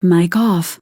Mic off.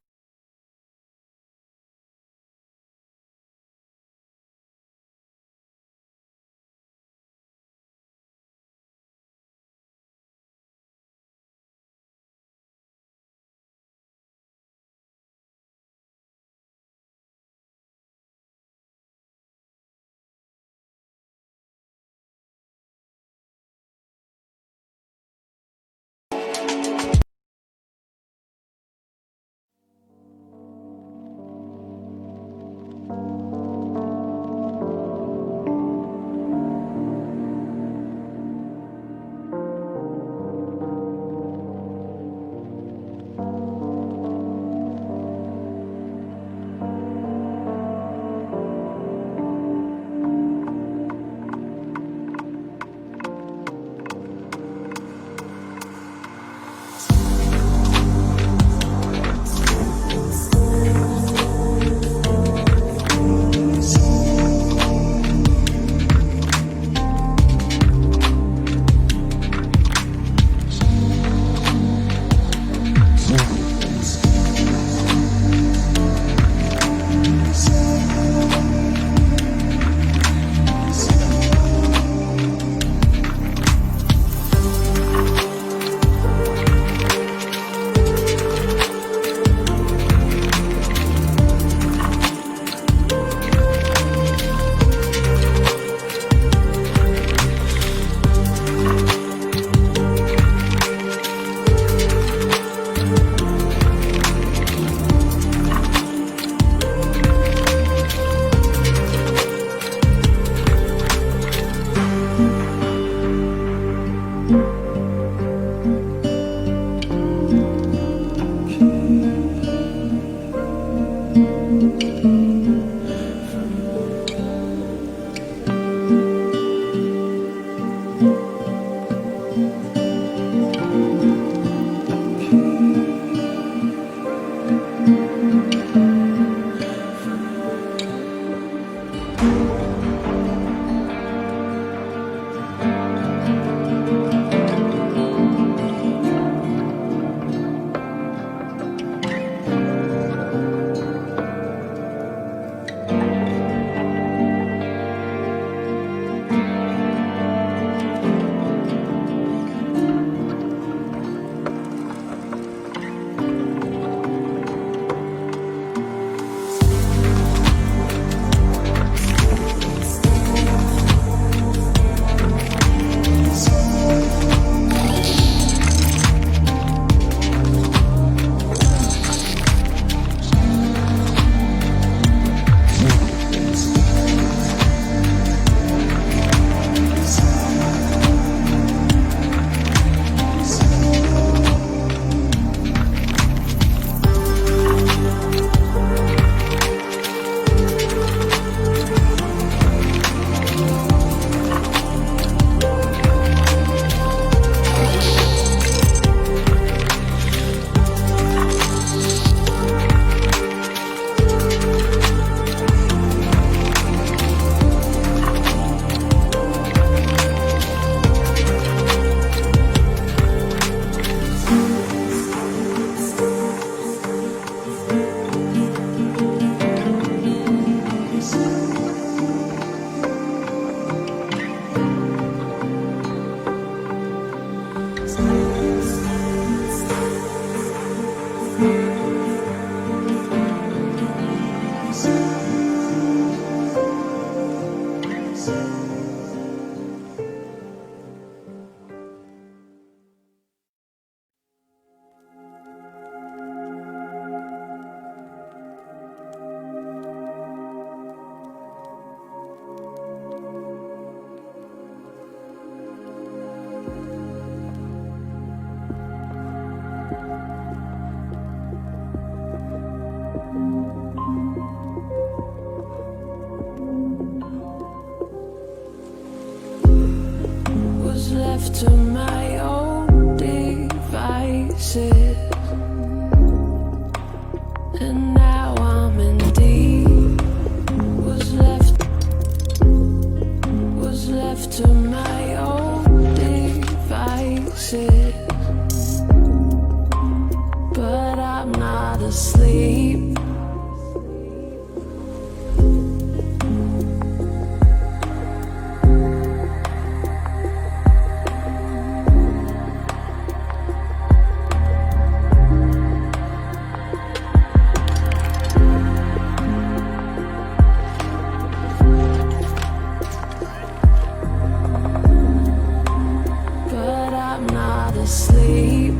left to my own devices, and now I'm in deep. Was left to my own devices, but I'm not not asleep. But I'm not asleep.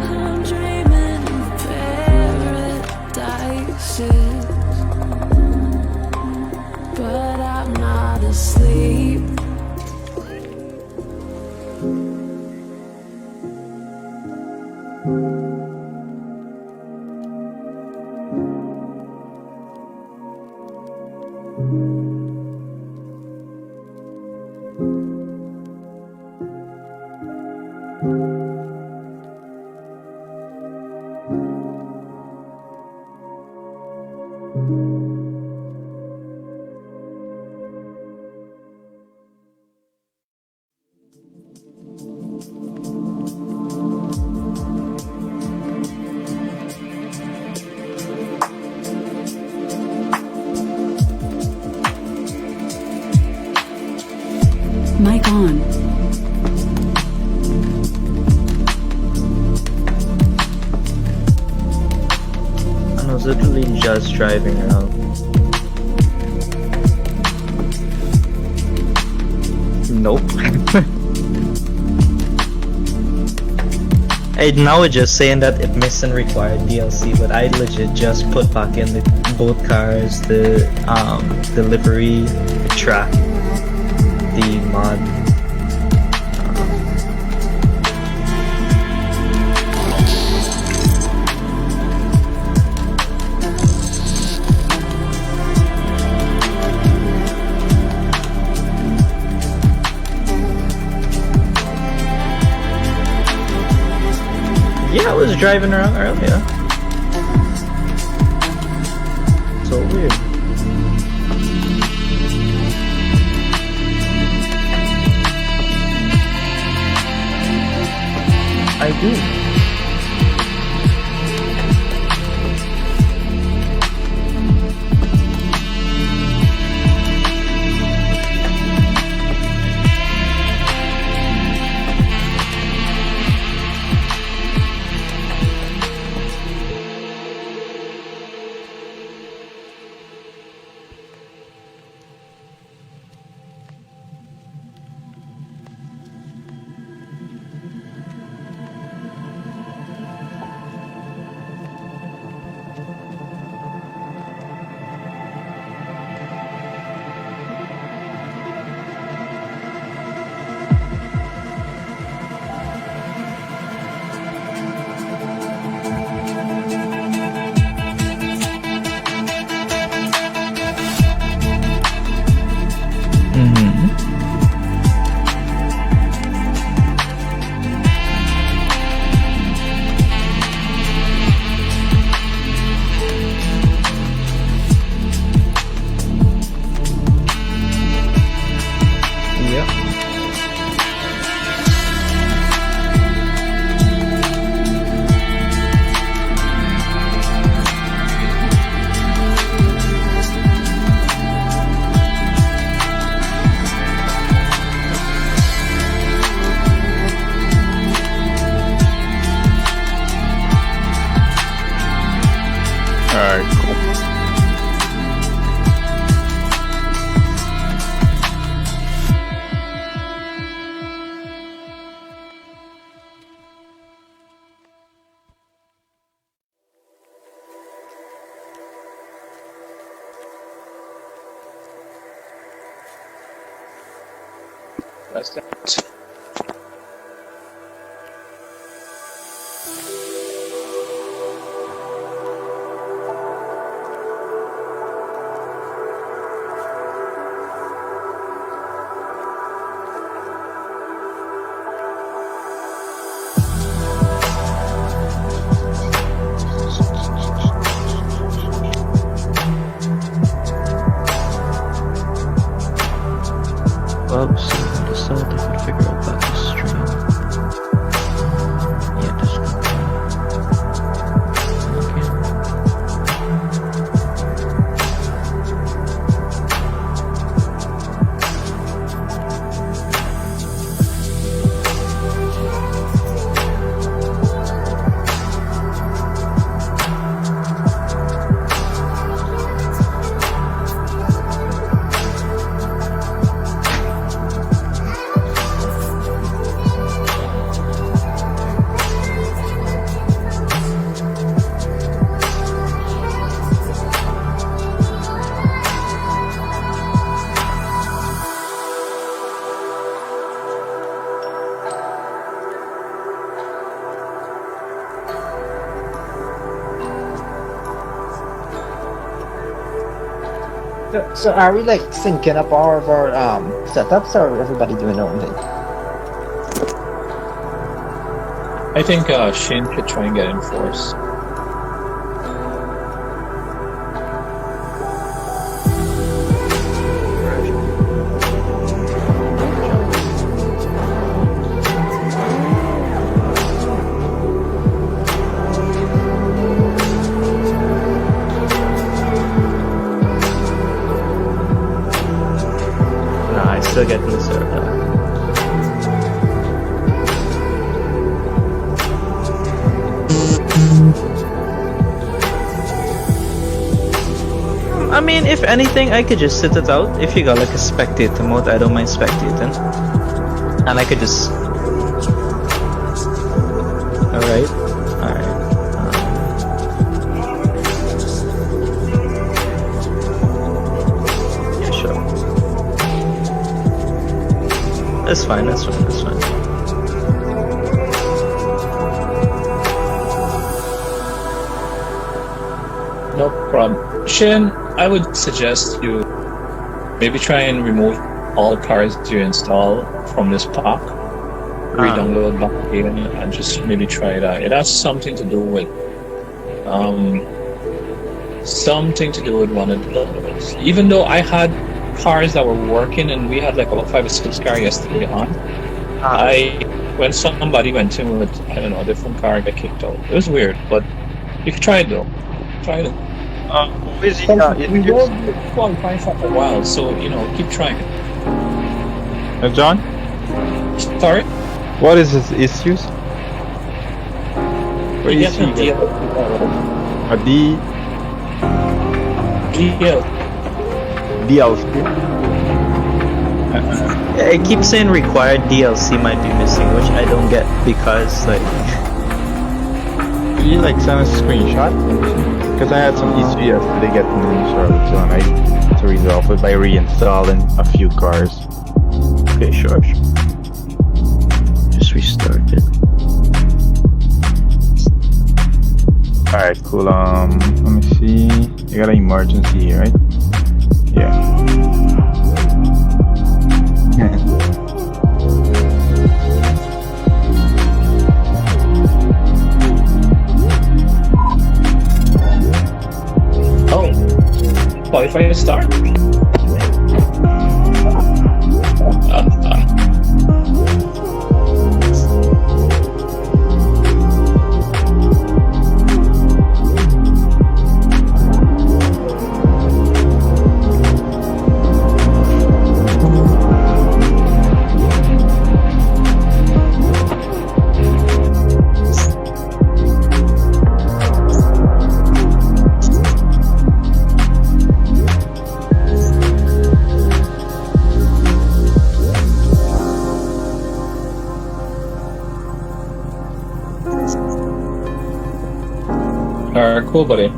I'm dreaming of paradises, but I'm not asleep. Mic on. I was literally just driving around. Nope. Hey, now it's just saying that it missed and required DLC, but I legit just put back in both cars, the livery, the track, the mod. Yeah, I was driving around earlier. So weird. I do. That's that. Oops, I decided I could figure out about the stream. Yeah, just So are we like syncing up all of our setups, or everybody doing their own thing? I think Shin should try and get in force. nah, I still get in the server. I mean, if anything, I could just sit it out. If you got like a spectator mode, I don't mind spectating. And I could just... Alright. Alright. Yeah, sure. That's fine, that's fine, that's fine. No problem. Shin, I would suggest you maybe try and remove all the cards you install from this pack. Re-download back in and just maybe try it out. It has something to do with one of those. Even though I had cars that were working and we had like about 5 or 6 cars yesterday on, when somebody went in with, I don't know, a different car, got kicked out. It was weird, but you can try it though. Try it. We will qualify for a while, so you know, keep trying. John, Sorry? what is his issues? What You is get he? the deal. A Deal. DLC? Yeah, it keeps saying required DLC might be missing, which I don't get because, like... Could you like send us a screenshot? Because I had some issue yesterday getting the new Charlotte, so I had to resolve it by reinstalling a few cars. Okay, sure. Just restart it. Alright, cool. Let me see. You got an emergency here, right? Yeah. Oh. Qualify to start? Alright, cool, buddy.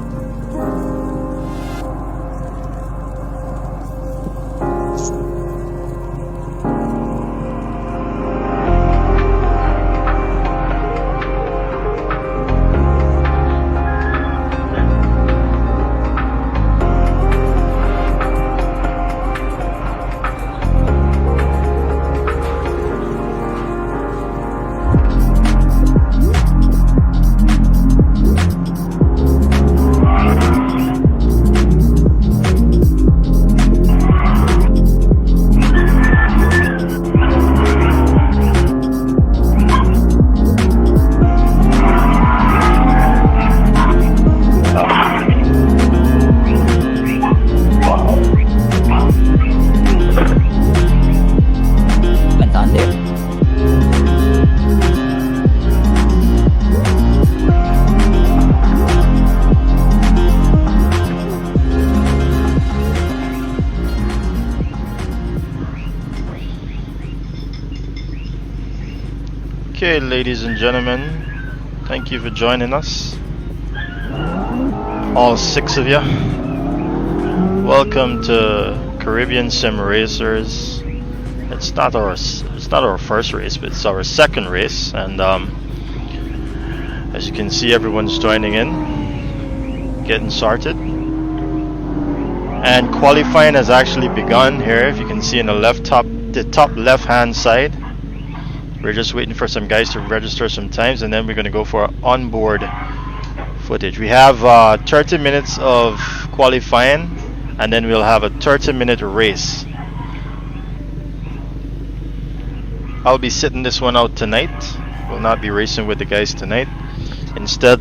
Okay, ladies and gentlemen, thank you for joining us. All 6 of you. Welcome to Caribbean Sim Racers. It's not our first race, but it's our second race, and as you can see, everyone's joining in, getting started. And qualifying has actually begun here. If you can see in the top left hand side. We're just waiting for some guys to register some times, and then we're going to go for onboard footage. We have 30 minutes of qualifying, and then we'll have a 30-minute race. I'll be sitting this one out tonight. Will not be racing with the guys tonight. Instead,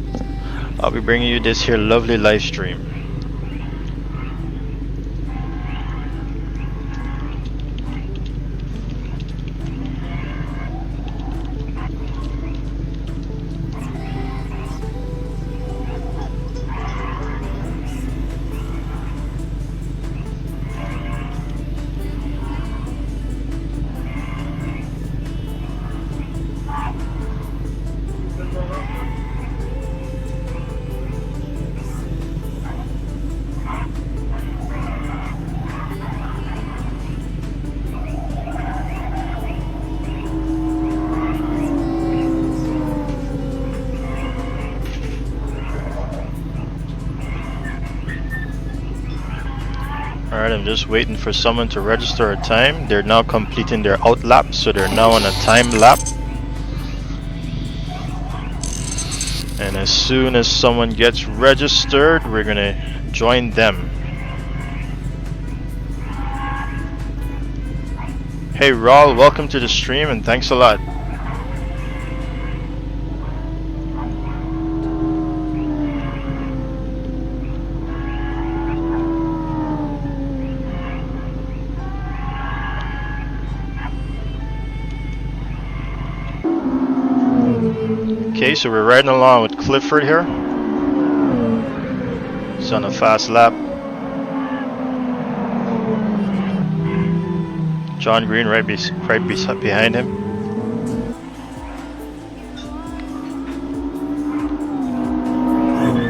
I'll be bringing you this here lovely live stream. Alright, I'm just waiting for someone to register a time. They're now completing their out lap, so they're now on a time lap. And as soon as someone gets registered, we're gonna join them. Hey Raul, welcome to the stream and thanks a lot. Okay, so we're riding along with Clifford here. He's on a fast lap. John Green right behind him.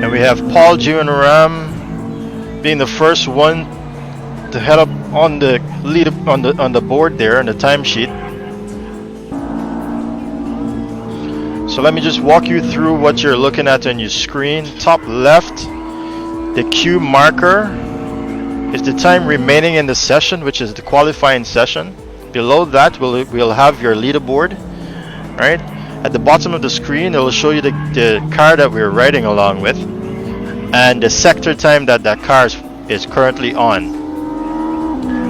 And we have Paul Ram being the first one to head up on the lead on the board there on the timesheet. So let me just walk you through what you're looking at on your screen. Top left, the Q marker is the time remaining in the session, which is the qualifying session. Below that, we'll have your leaderboard. Right? At the bottom of the screen, it will show you the car that we're riding along with, and the sector time that car is currently on,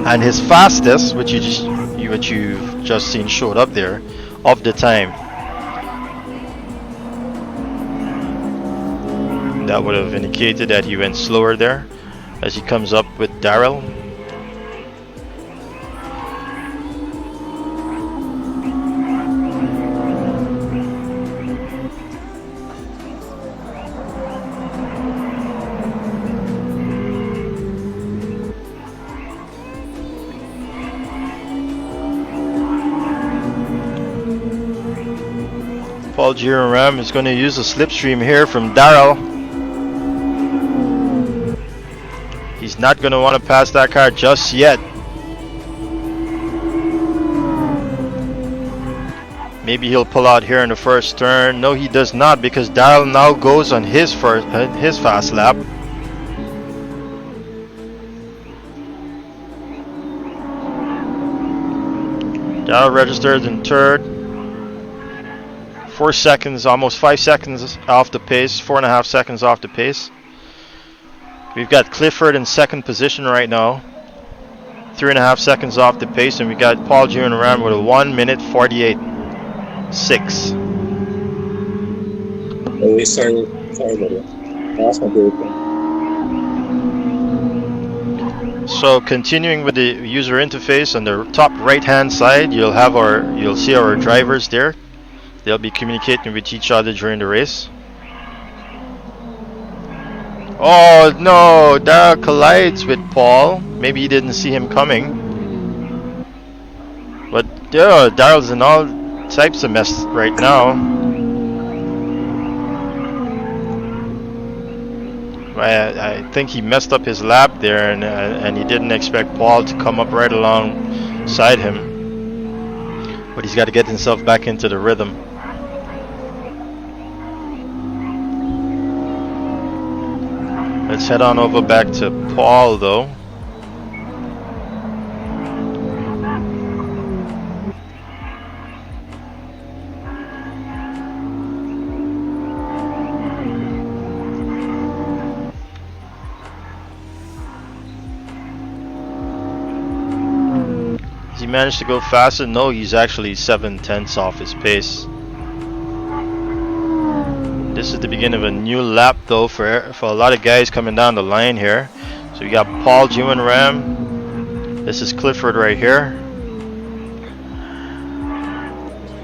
and his fastest, which you've just seen showed up there, of the time. That would have indicated that he went slower there as he comes up with Daryl. Paul Ram is going to use a slipstream here from Daryl. He's not going to want to pass that car just yet. Maybe he'll pull out here in the first turn. No, he does not, because Daryl now goes on his fast lap. Daryl registers in third. 4 seconds, almost 5 seconds off the pace. 4.5 seconds off the pace. We've got Clifford in second position right now, 3.5 seconds off the pace, and we got Paul Ram with a 1 minute 48.6. Oh, sorry, buddy. That's my broken. So continuing with the user interface, on the top right hand side, you'll see our drivers there. They'll be communicating with each other during the race. Oh no, Daryl collides with Paul. Maybe he didn't see him coming. But Daryl's in all types of mess right now. I think he messed up his lap there, and he didn't expect Paul to come up right alongside him. But he's got to get himself back into the rhythm. Let's head on over back to Paul though. Has he managed to go faster? No, he's actually 7/10 off his pace. This is the beginning of a new lap though for a lot of guys coming down the line here. So we got Paul, Jim and Ram. This is Clifford right here.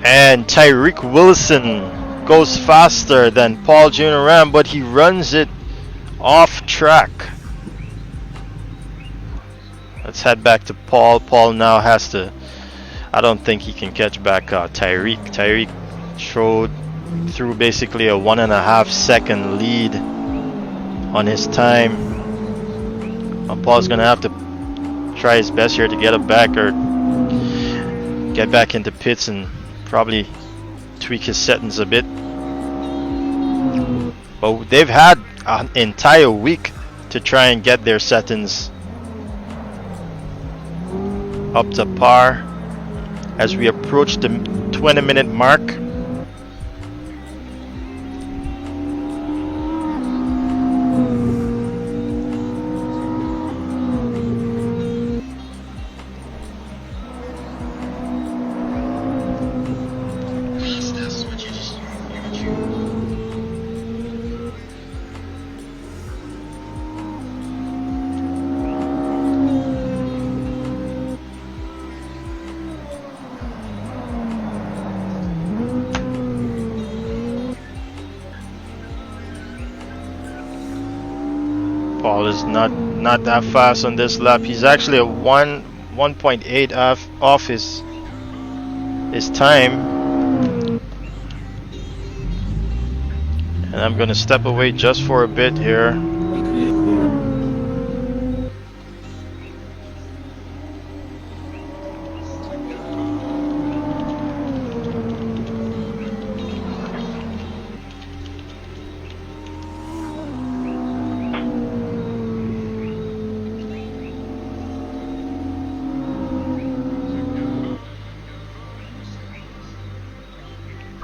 And Tyreek Wilson goes faster than Paul, Jim and Ram, but he runs it off track. Let's head back to Paul. Paul now has to, I don't think he can catch back Tyreek. Tyreek showed through basically a 1.5 second lead on his time. Paul's gonna have to try his best here to get it back or get back into pits and probably tweak his settings a bit. But they've had an entire week to try and get their settings up to par as we approach the 20-minute mark. Paul is not that fast on this lap. He's actually a 1.8 off his time. And I'm gonna step away just for a bit here.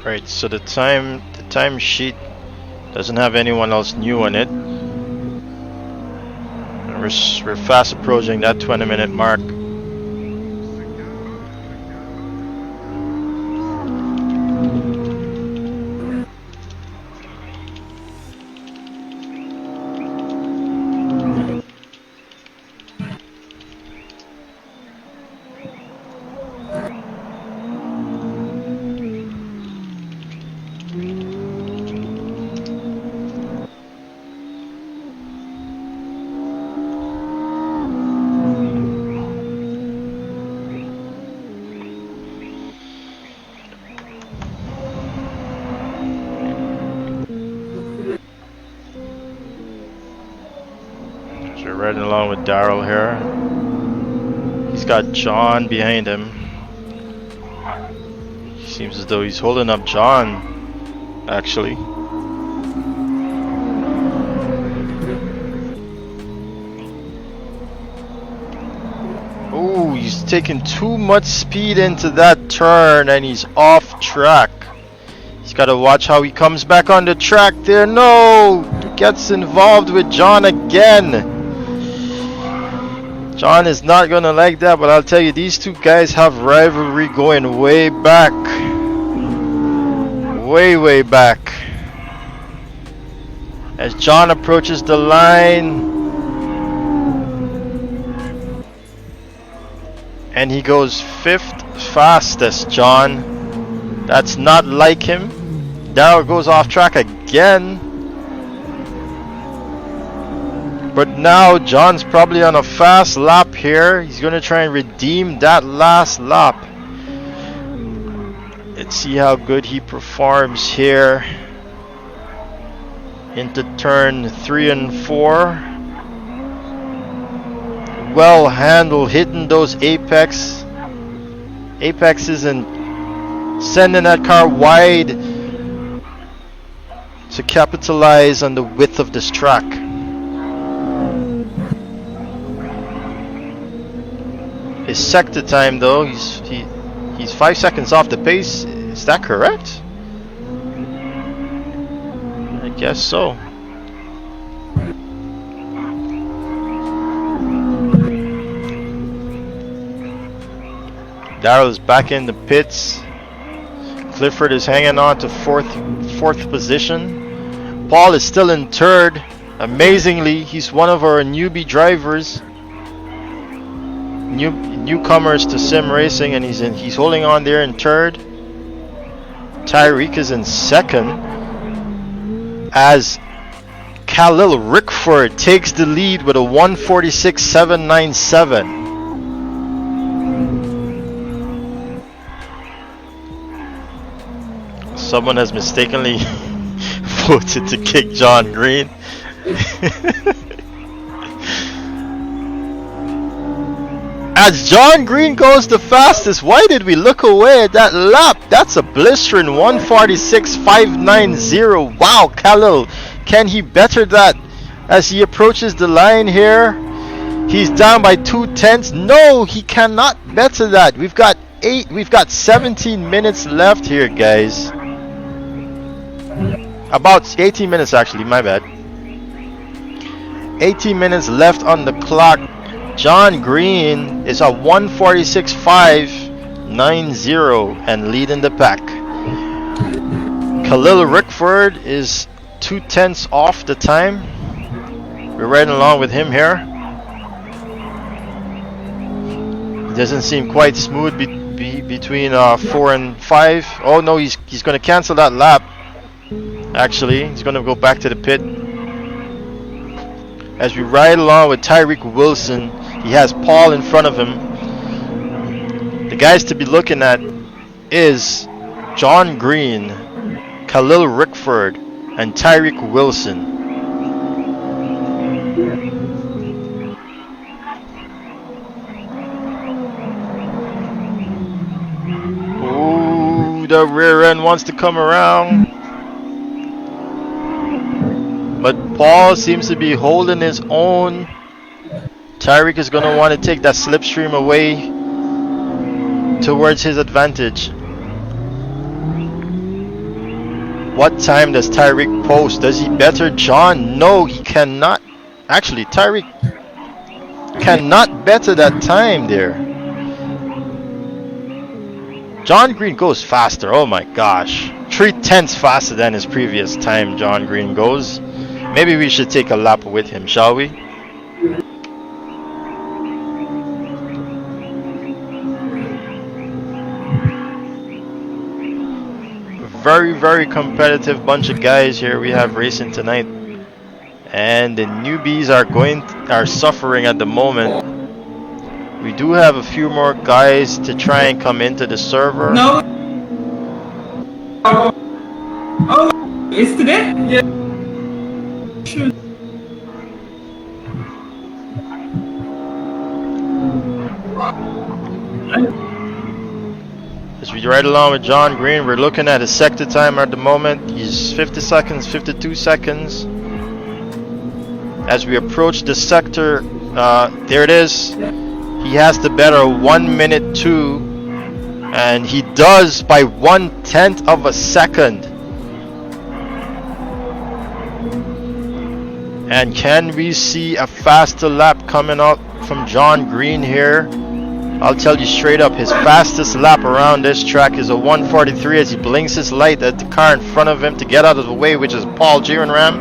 Right, so the time sheet doesn't have anyone else new on it. And we're fast approaching that 20-minute mark. Riding along with Daryl here. He's got John behind him. Seems as though he's holding up John, actually. Oh, he's taking too much speed into that turn and he's off track. He's got to watch how he comes back on the track there. No! He gets involved with John again. John is not gonna like that, but I'll tell you, these two guys have rivalry going way back. Way back. As John approaches the line. And he goes 5th fastest, John. That's not like him. Daryl goes off track again. But now John's probably on a fast lap here. He's going to try and redeem that last lap. Let's see how good he performs here into turn 3 and 4. Well handled, hitting those apex. Apexes and sending that car wide to capitalize on the width of this track. His sector time though, he's 5 seconds off the pace. Is that correct? I guess so. Darrell's back in the pits. Clifford is hanging on to fourth position. Paul is still in third. Amazingly, he's one of our newbie drivers, newcomers to sim racing, and he's holding on there in third. Tyreek is in second as Khalil Rickford takes the lead with a 146.797. Someone has mistakenly voted to kick John Green. As John Green goes the fastest, why did we look away at that lap? That's a blistering 146.590. Wow, Khalil, can he better that as he approaches the line here? He's down by 2/10. No, he cannot better that. We've got 17 minutes left here, guys. About 18 minutes actually, my bad. 18 minutes left on the clock. John Green is at 146.590 and leading the pack. Khalil Rickford is 2/10 off the time. We're riding along with him here. Doesn't seem quite smooth between 4 and 5. Oh no, he's going to cancel that lap. Actually, he's going to go back to the pit. As we ride along with Tyreek Wilson, he has Paul in front of him. The guys to be looking at is John Green, Khalil Rickford, and Tyreek Wilson. Ooh, the rear end wants to come around. But Paul seems to be holding his own. Tyreek is going to want to take that slipstream away towards his advantage. What time does Tyreek post? Does he better John? No, he cannot. Actually, Tyreek cannot better that time there. John Green goes faster. Oh my gosh. 3/10 faster than his previous time John Green goes. Maybe we should take a lap with him, shall we? Very, very competitive bunch of guys here we have racing tonight. And the newbies are suffering at the moment. We do have a few more guys to try and come into the server. No. Oh, it's today? Yeah. Sure. As we ride along with John Green, we're looking at his sector time at the moment. He's 50 seconds, 52 seconds. As we approach the sector, there it is. He has the better 1 minute 2, and he does by 1/10 of a second. And can we see a faster lap coming up from John Green here? I'll tell you straight up, his fastest lap around this track is a 1:43 as he blinks his light at the car in front of him to get out of the way, which is Paul Gironram.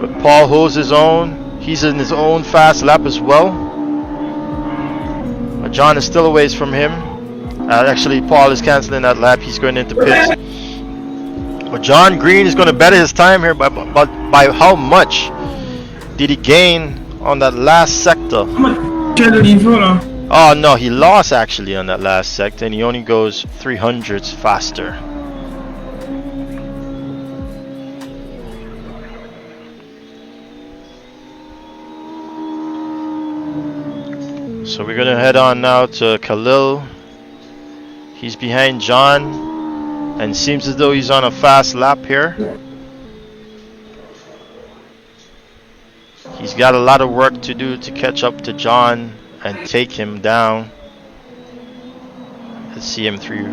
But Paul holds his own. He's in his own fast lap as well. But John is still a ways from him. Actually, Paul is cancelling that lap. He's going into pits. But John Green is going to better his time here, but by how much did he gain on that last sector? Oh no, he lost actually on that last sector, and he only goes 300s faster. So we're gonna head on now to Khalil. He's behind John, and seems as though he's on a fast lap here. He's got a lot of work to do to catch up to John and take him down. Let's see him 3,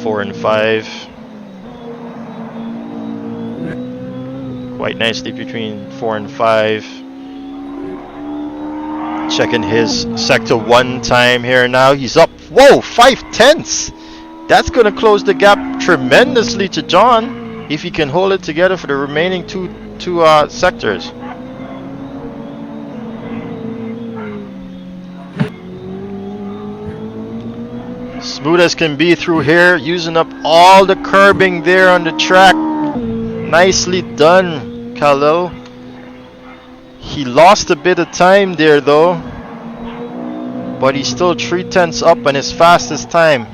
4, and 5. Quite nicely between 4 and 5. Checking his sector 1 time here now. He's up. Whoa, 5/10. That's going to close the gap tremendously to John if he can hold it together for the remaining two sectors. Smooth as can be through here, using up all the curbing there on the track. Nicely done, Khalil. He lost a bit of time there though, but he's still 3/10 up on his fastest time.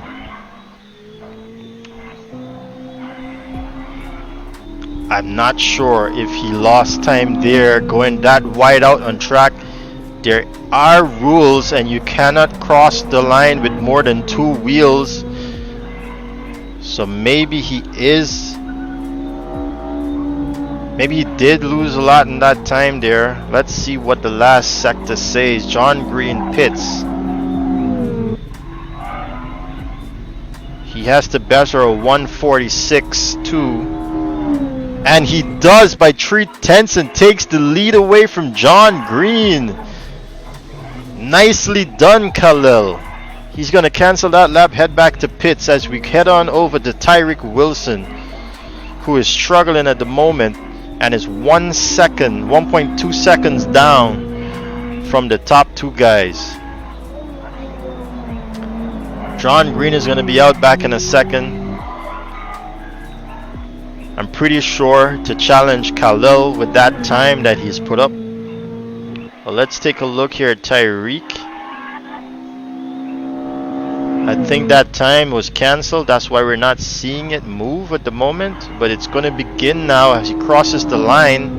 I'm not sure if he lost time there going that wide out on track. There are rules and you cannot cross the line with more than 2 wheels. So maybe he did lose a lot in that time there. Let's see what the last sector says. John Green pits. He has to better a 146.2. And he does by 3/10 and takes the lead away from John Green. Nicely done, Khalil. He's going to cancel that lap, head back to pits as we head on over to Tyreek Wilson, who is struggling at the moment and is 1.2 seconds down from the top 2 guys. John Green is going to be out back in a second. I'm pretty sure to challenge Khalil with that time that he's put up. Well, let's take a look here at Tyreek. I think that time was cancelled. That's why we're not seeing it move at the moment. But it's going to begin now as he crosses the line.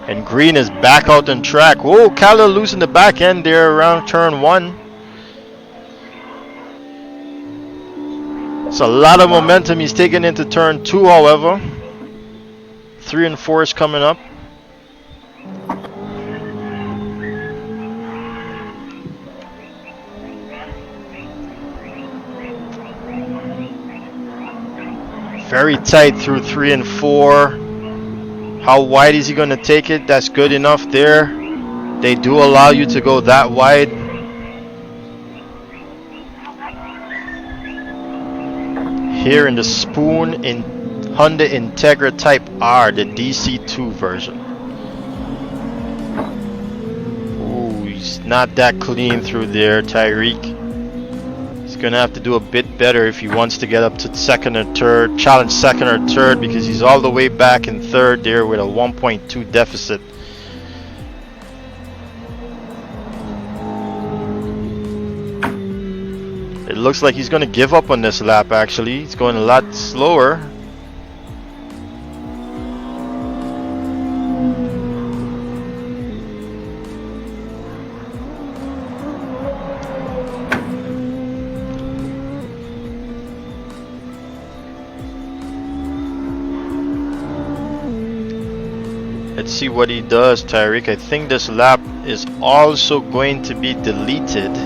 And Green is back out on track. Whoa, Khalil losing the back end there around turn 1. It's a lot of momentum he's taking into turn 2, however. 3 and 4 is coming up. Very tight through 3 and 4. How wide is he going to take it? That's good enough there. They do allow you to go that wide. Here in the Spoon in Honda Integra Type R, the DC2 version. Ooh, he's not that clean through there, Tyreek. He's gonna have to do a bit better if he wants to get up to 2nd or 3rd, challenge 2nd or 3rd, because he's all the way back in 3rd there with a 1.2 deficit. It looks like he's going to give up on this lap actually. He's going a lot slower. Let's see what he does, Tyreek. I think this lap is also going to be deleted.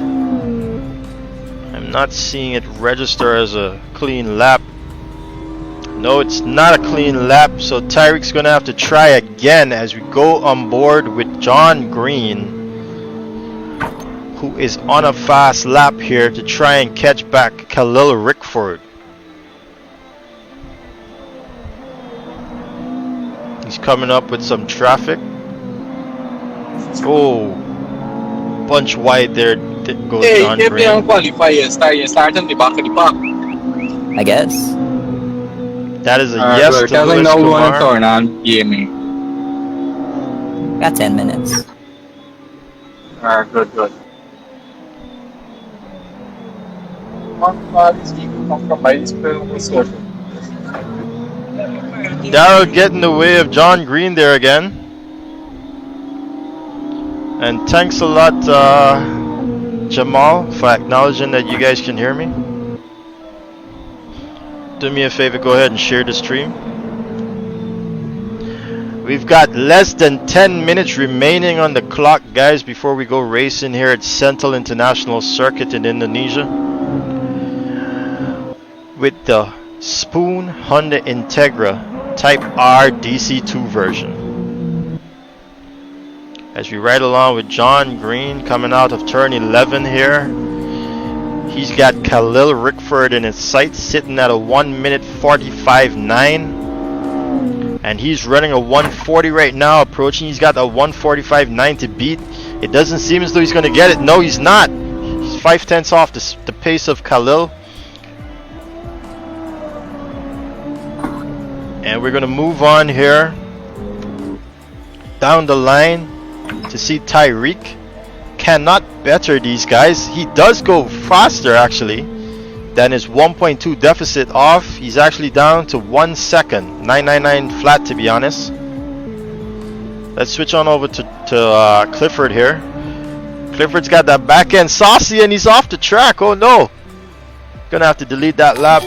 I'm not seeing it register as a clean lap. No, it's not a clean lap, so Tyreek's gonna have to try again as we go on board with John Green, who is on a fast lap here to try and catch back Khalil Rickford. He's coming up with some traffic. Oh, bunch wide there. Goes John if Green. yung qualifier start on the back of the park. I guess. That is a yes to Kasi Lewis nauuwan ng Kumar. turn on, PMA. Got 10 minutes. Good, good. Daryl getting in the way of John Green there again. And thanks a lot, Jamal, for acknowledging that you guys can hear me. Do me a favor, go ahead and share the stream. We've got less than 10 minutes remaining on the clock, guys, before we go racing here at Sentul International Circuit in Indonesia with the Spoon Honda Integra Type R DC2 version. As we ride along with John Green coming out of turn 11 here. He's got Khalil Rickford in his sights, sitting at a 1 minute 45.9. And he's running a 140 right now, approaching. He's got a 145.9 to beat. It doesn't seem as though he's going to get it. No, he's not. He's 5/10 off the pace of Khalil. And we're going to move on here down the line to see Tyreek. Cannot better these guys. He does go faster actually than his 1.2 deficit off. He's actually down to 1 second, 999 flat to be honest. Let's switch on over to Clifford here. Clifford's got that back end saucy and he's off the track. Oh no, gonna have to delete that lap.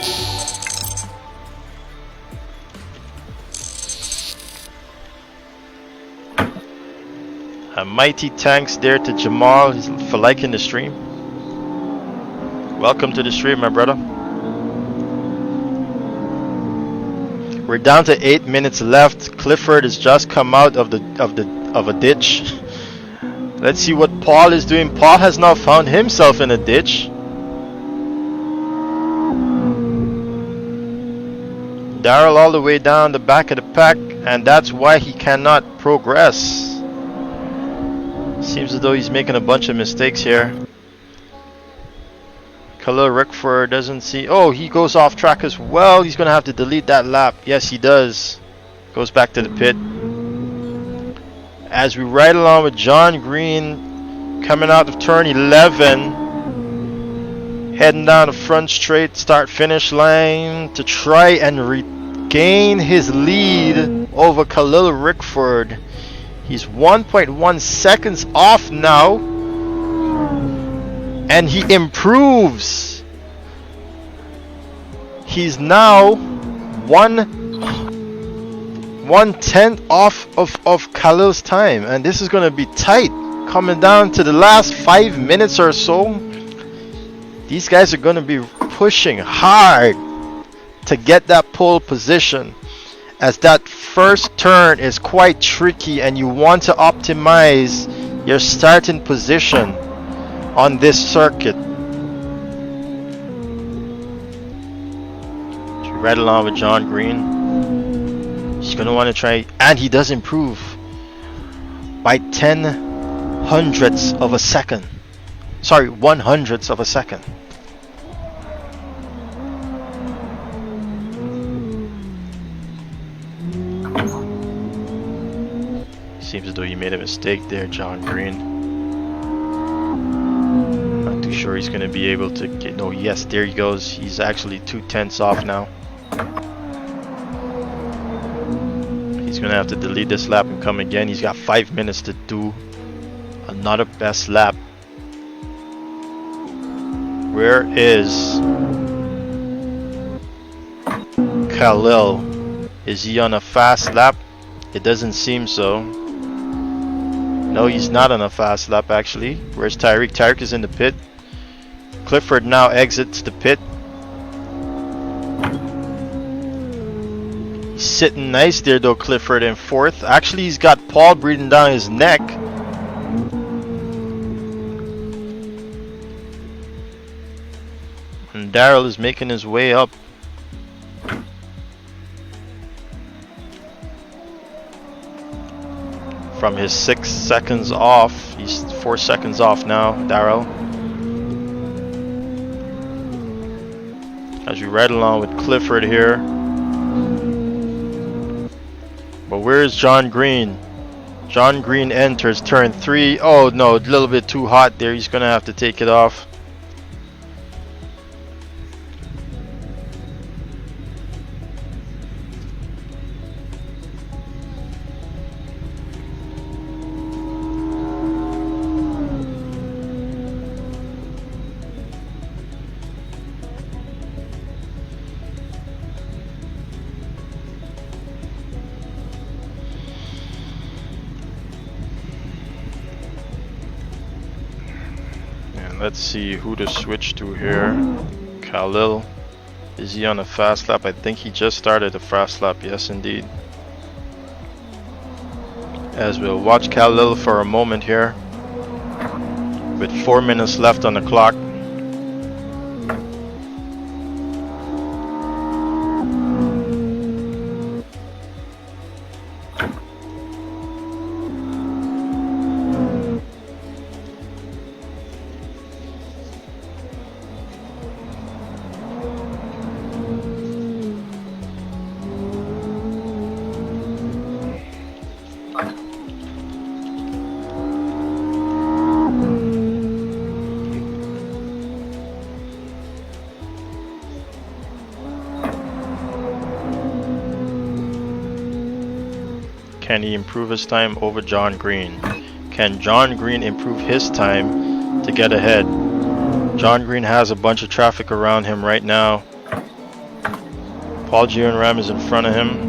A mighty thanks there to Jamal for liking the stream. Welcome to the stream, my brother. We're down to 8 minutes left. Clifford has just come out of a ditch. Let's see what Paul is doing. Paul has now found himself in a ditch. Daryl all the way down the back of the pack, and that's why he cannot progress. Seems as though he's making a bunch of mistakes here. Khalil Rickford doesn't see. Oh, he goes off track as well. He's going to have to delete that lap. Yes, he does. Goes back to the pit. As we ride along with John Green coming out of turn 11. Heading down the front straight start finish line to try and regain his lead over Khalil Rickford. He's 1.1 seconds off now. And he improves. He's now 1/10 off of Khalil's time. And this is going to be tight. Coming down to the last 5 minutes or so. These guys are going to be pushing hard to get that pole position. As that first turn is quite tricky and you want to optimize your starting position on this circuit. Right along with John Green. He's going to want to try, and he does improve by 0.1 of a second. Sorry, 1/100th of a second. Seems as though he made a mistake there, John Green. Not too sure he's going to be able to get. No, yes, there he goes. He's actually 0.2 off now. He's going to have to delete this lap and come again. He's got 5 minutes to do another best lap. Where is Khalil? Is he on a fast lap? It doesn't seem so. No, he's not on a fast lap actually. Where's Tyreek? Tyreek is in the pit. Clifford now exits the pit. He's sitting nice there though, Clifford in 4th. Actually, he's got Paul breathing down his neck. And Daryl is making his way up. From his 6 seconds off, he's 4 seconds off now, Daryl. As we ride along with Clifford here. But where's John Green? John Green enters turn 3. Oh no, a little bit too hot there. He's gonna have to take it off. Let's see who to switch to here. Khalil. Is he on a fast lap? I think he just started a fast lap. Yes, indeed. As we'll watch Khalil for a moment here. With 4 minutes left on the clock. Can he improve his time over John Green? Can John Green improve his time to get ahead? John Green has a bunch of traffic around him right now. Paul Ram is in front of him.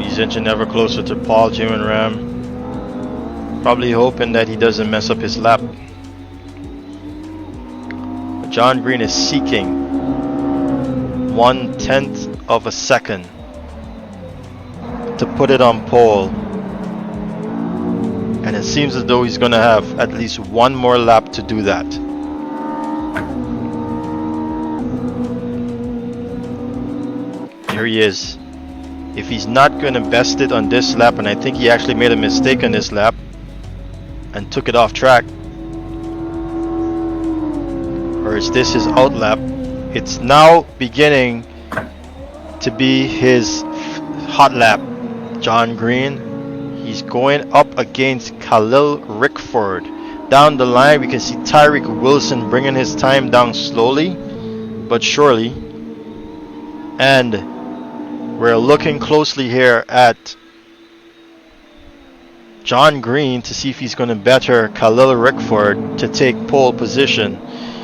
He's inching ever closer to Paul Ram. Probably hoping that he doesn't mess up his lap. But John Green is seeking 1/10 of a second to put it on pole. And it seems as though he's going to have at least one more lap to do that. Here he is. If he's not going to best it on this lap, and I think he actually made a mistake on this lap and took it off track, or is this his out lap? It's now beginning to be his hot lap. John Green, he's going up against Khalil Rickford. Down the line we can see Tyreek Wilson bringing his time down slowly but surely, and we're looking closely here at John Green to see if he's going to better Khalil Rickford to take pole position.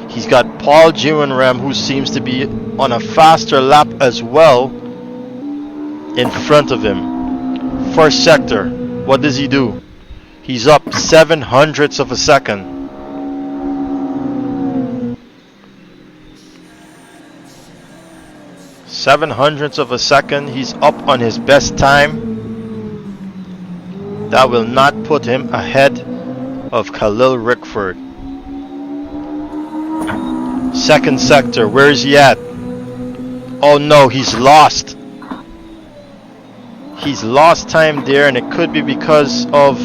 He's got Paul Ram, who seems to be on a faster lap as well, in front of him. First sector, what does he do? He's up 0.07 of a second. .07 of a second, he's up on his best time. That will not put him ahead of Khalil Rickford. Second sector, where is he at? Oh no, he's lost. He's lost time there, and it could be because of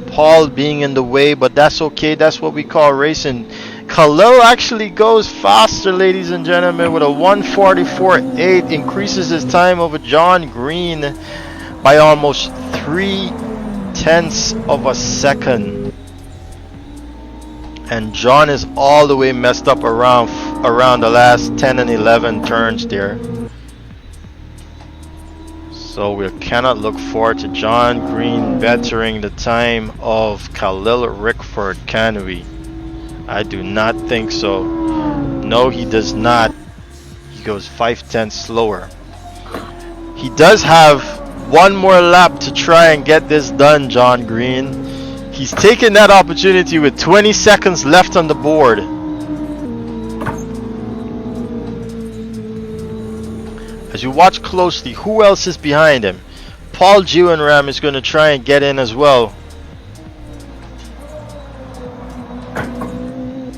Paul being in the way, but that's okay. That's what we call racing. Khalil actually goes faster, ladies and gentlemen, with a 1:44.8, increases his time over John Green by almost 0.3 of a second. And John is all the way messed up around the last 10 and 11 turns there. So we cannot look forward to John Green bettering the time of Khalil Rickford, can we? I do not think so. No, he does not. He goes 0.5 slower. He does have one more lap to try and get this done, John Green. He's taken that opportunity with 20 seconds left on the board. As you watch closely, who else is behind him? Paul Ram is going to try and get in as well.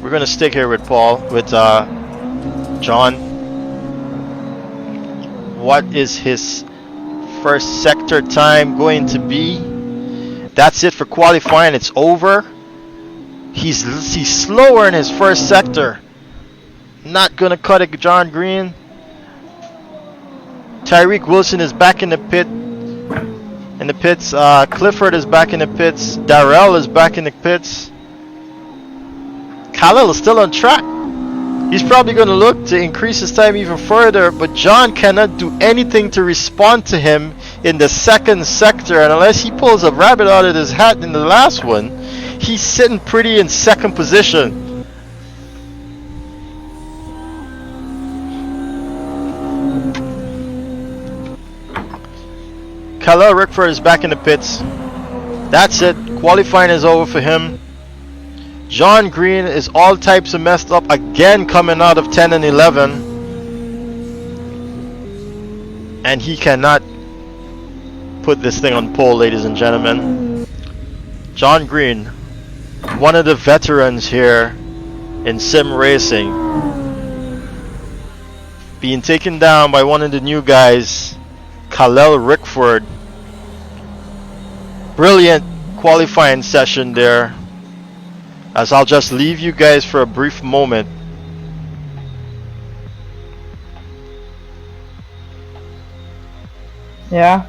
We're going to stick here with John. What is his first sector time going to be? That's it for qualifying. It's over. He's slower in his first sector. Not gonna cut it, John Green. Tyreek Wilson is back in the pit. In the pits. Clifford is back in the pits. Darrell is back in the pits. Khalil is still on track. He's probably going to look to increase his time even further, but John cannot do anything to respond to him in the second sector, and unless he pulls a rabbit out of his hat in the last one, he's sitting pretty in second position. Khalil Rickford is back in the pits. That's it. Qualifying is over for him. John Green is all types of messed up again coming out of 10 and 11. And he cannot put this thing on pole, ladies and gentlemen. John Green, one of the veterans here in sim racing, being taken down by one of the new guys, Khalil Rickford. Brilliant qualifying session there. As I'll just leave you guys for a brief moment. Yeah.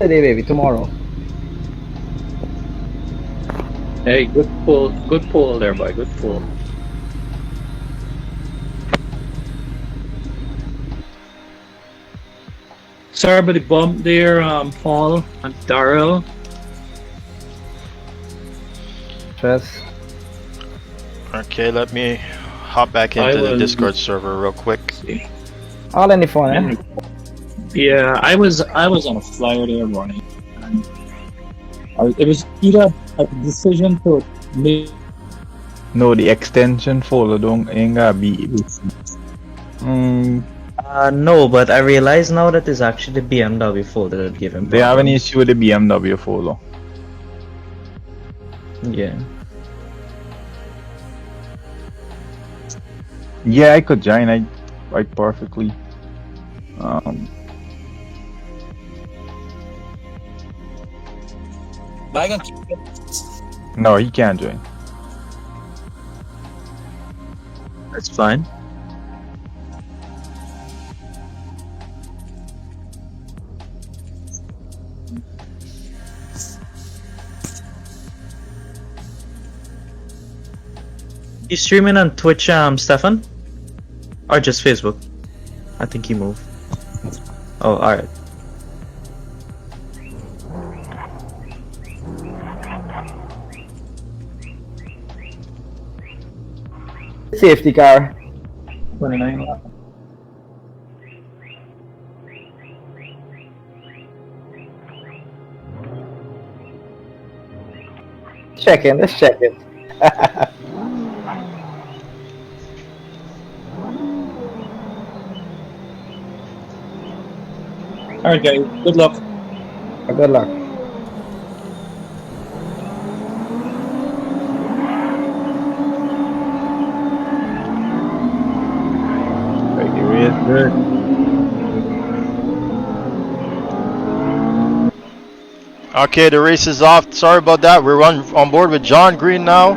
Today, baby. Tomorrow. Hey, good pull there, boy. Good pull. Sorry about the bump there, Paul and Darrell. Stress. Okay, let me hop back into the Discord server real quick. All in the phone, eh? Yeah, I was on a flyer there running. And it was either a decision to make. No, the extension folder ain't gonna be. No, but I realize now that it's actually the BMW folder that gave him They have an issue with the BMW folder. Yeah. Yeah, I could join. I perfectly. No, he can't join. That's fine. You streaming on Twitch, Stefan? Or just Facebook? I think he moved. Oh, alright. Safety car. 29. Check in. Let's check it. Alright, guys. Good luck. Good luck. Good. Okay, the race is off. Sorry about that. We're on board with John Green now.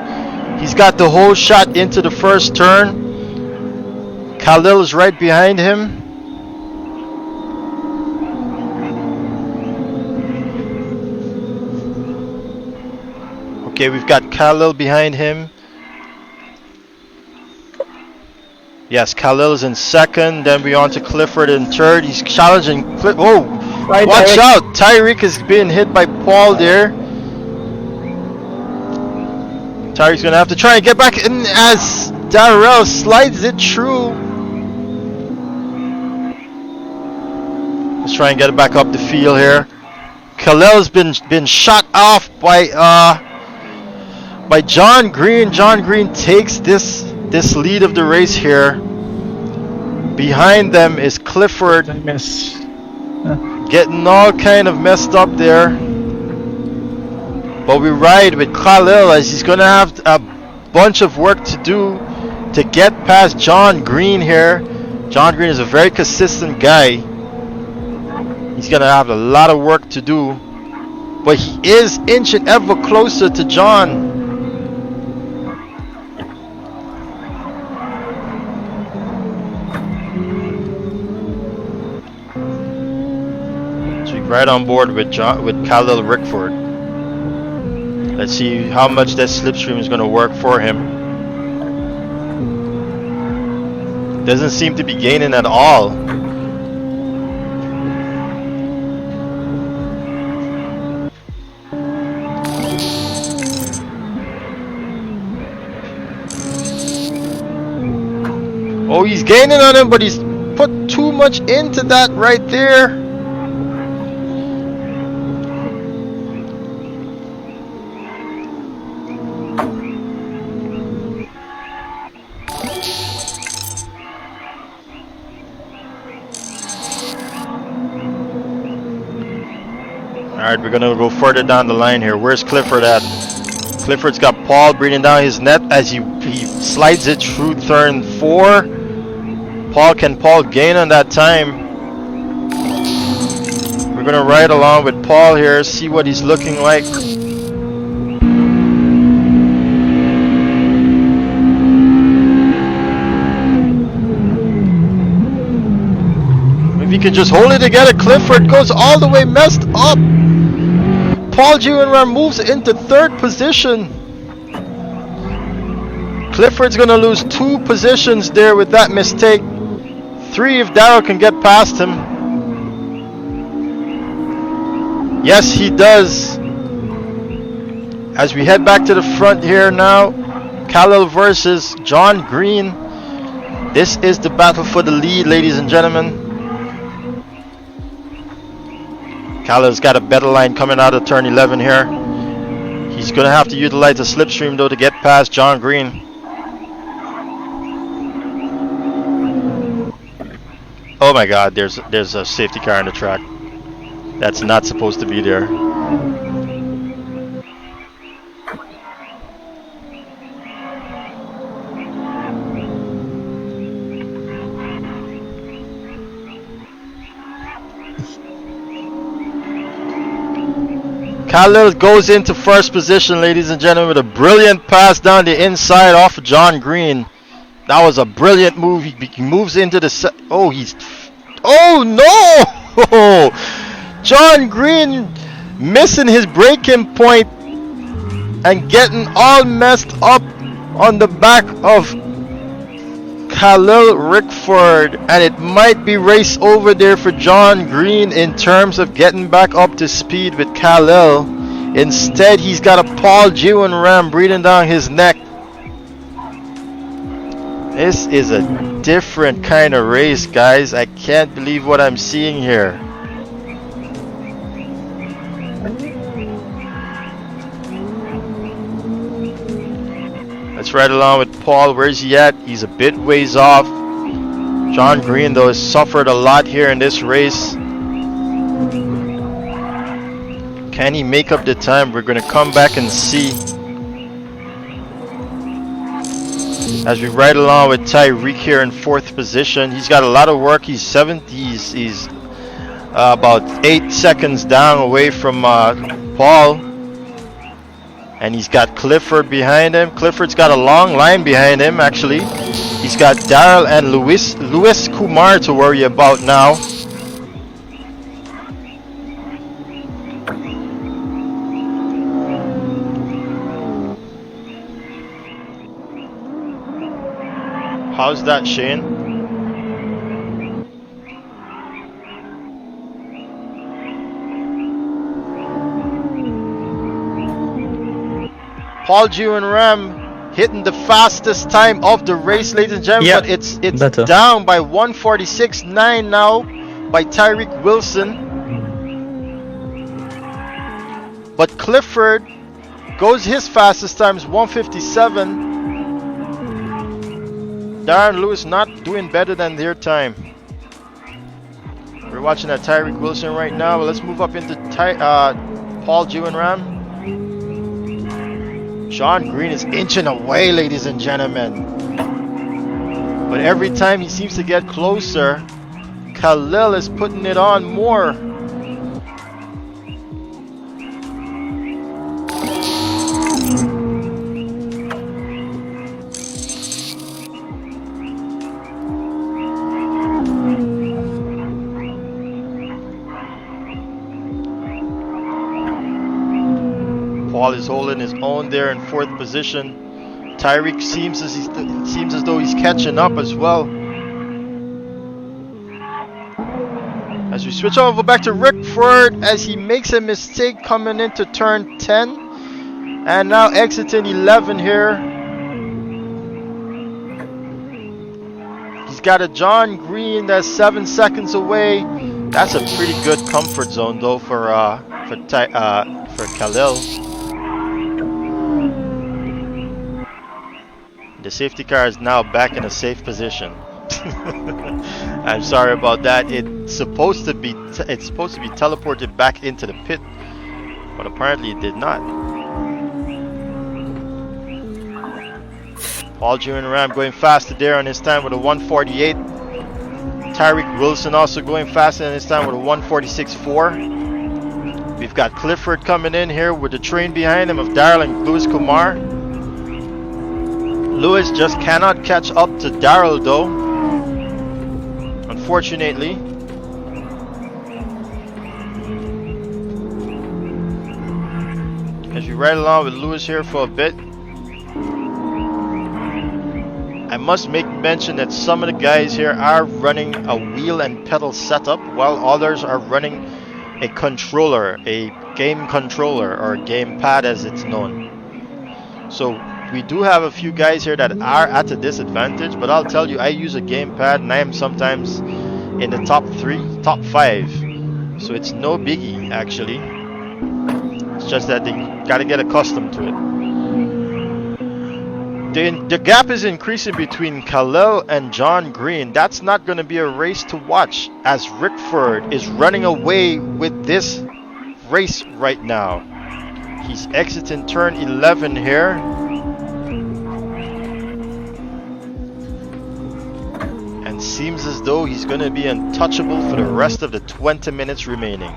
He's got the whole shot into the first turn. Khalil is right behind him. Okay, we've got Khalil behind him. Yes, Khalil is in second. Then we on to Clifford in third. He's challenging. Oh, Right, watch Tyreek. out! Tyreek is being hit by Paul there. Tyreek's gonna have to try and get back in as Darrell slides it through. Let's try and get it back up the field here. Khalil's been shot off by John Green. John Green takes this lead of the race here. Behind them is Clifford, I miss. getting all kind of messed up there. But we ride with Khalil as he's gonna have a bunch of work to do to get past John Green here. John Green is a very consistent guy. He's gonna have a lot of work to do, but he is inching ever closer to John. So right on board with Khalil Rickford. Let's see how much that slipstream is gonna work for him. Doesn't seem to be gaining at all. Oh, he's gaining on him, but he's put too much into that right there. Alright, we're gonna go further down the line here. Where's Clifford at? Clifford's got Paul breathing down his net as he slides it through turn 4. Can Paul gain on that time? We're gonna ride along with Paul here, see what he's looking like. If he can just hold it together, Clifford goes all the way messed up. Paul Juvenram moves into 3rd position. Clifford's gonna lose 2 positions there with that mistake. 3 if Daryl can get past him. Yes, he does. As we head back to the front here now, Khalil versus John Green. This is the battle for the lead, ladies and gentlemen. Khalil's got a better line coming out of turn 11 here. He's going to have to utilize the slipstream though to get past John Green. Oh my god, there's a safety car on the track. That's not supposed to be there. Khalil goes into 1st position, ladies and gentlemen, with a brilliant pass down the inside off of John Green. That was a brilliant move. He moves into the oh no! John Green missing his braking point and getting all messed up on the back of Khalil Rickford, and it might be race over there for John Green in terms of getting back up to speed with Khalil. Instead, he's got a Paul Juvenram breathing down his neck. This is a different kind of race, guys. I can't believe what I'm seeing here. Let's ride along with Paul. Where's he at? He's a bit ways off. John Green, though, has suffered a lot here in this race. Can he make up the time? We're going to come back and see. As we ride along with Tyreek here in 4th position. He's got a lot of work. He's about 8 seconds down away from Paul. And he's got Clifford behind him. Clifford's got a long line behind him, actually. He's got Daryl and Louis Kumar to worry about now. How's that, Shane? Paul Juvenram hitting the fastest time of the race, ladies and gentlemen, but it's better. Down by 1:46.9 now by Tyreek Wilson. But Clifford goes his fastest time is 1:57. Darren Lewis not doing better than their time. We're watching that Tyreek Wilson right now. But let's move up into Paul Juvenram. John Green is inching away, ladies and gentlemen. But every time he seems to get closer, Khalil is putting it on more. Paul is holding his own there in 4th position. Tyreek seems as though he's catching up as well. As we switch over back to Rickford as he makes a mistake coming into turn 10 and now exiting 11 here. He's got a John Green that's 7 seconds away. That's a pretty good comfort zone though for Khalil. The safety car is now back in a safe position. I'm sorry about that. It's supposed to be teleported back into the pit, but apparently it did not. Paul Jr. Ram going faster there on his time with a 148. Tyreek Wilson also going faster in his time with a 146.4. We've got Clifford coming in here with the train behind him of Daryl and Louis Kumar. Lewis just cannot catch up to Daryl though, unfortunately. As we ride along with Lewis here for a bit, I must make mention that some of the guys here are running a wheel and pedal setup while others are running a controller, a game controller or game pad as it's known. So we do have a few guys here that are at a disadvantage, but I'll tell you, I use a gamepad and I am sometimes in the top 3, top 5. So it's no biggie actually. It's just that they gotta get accustomed to it. The gap is increasing between Khalil and John Green. That's not gonna be a race to watch as Rickford is running away with this race right now. He's exiting turn 11 here. Seems as though he's going to be untouchable for the rest of the 20 minutes remaining.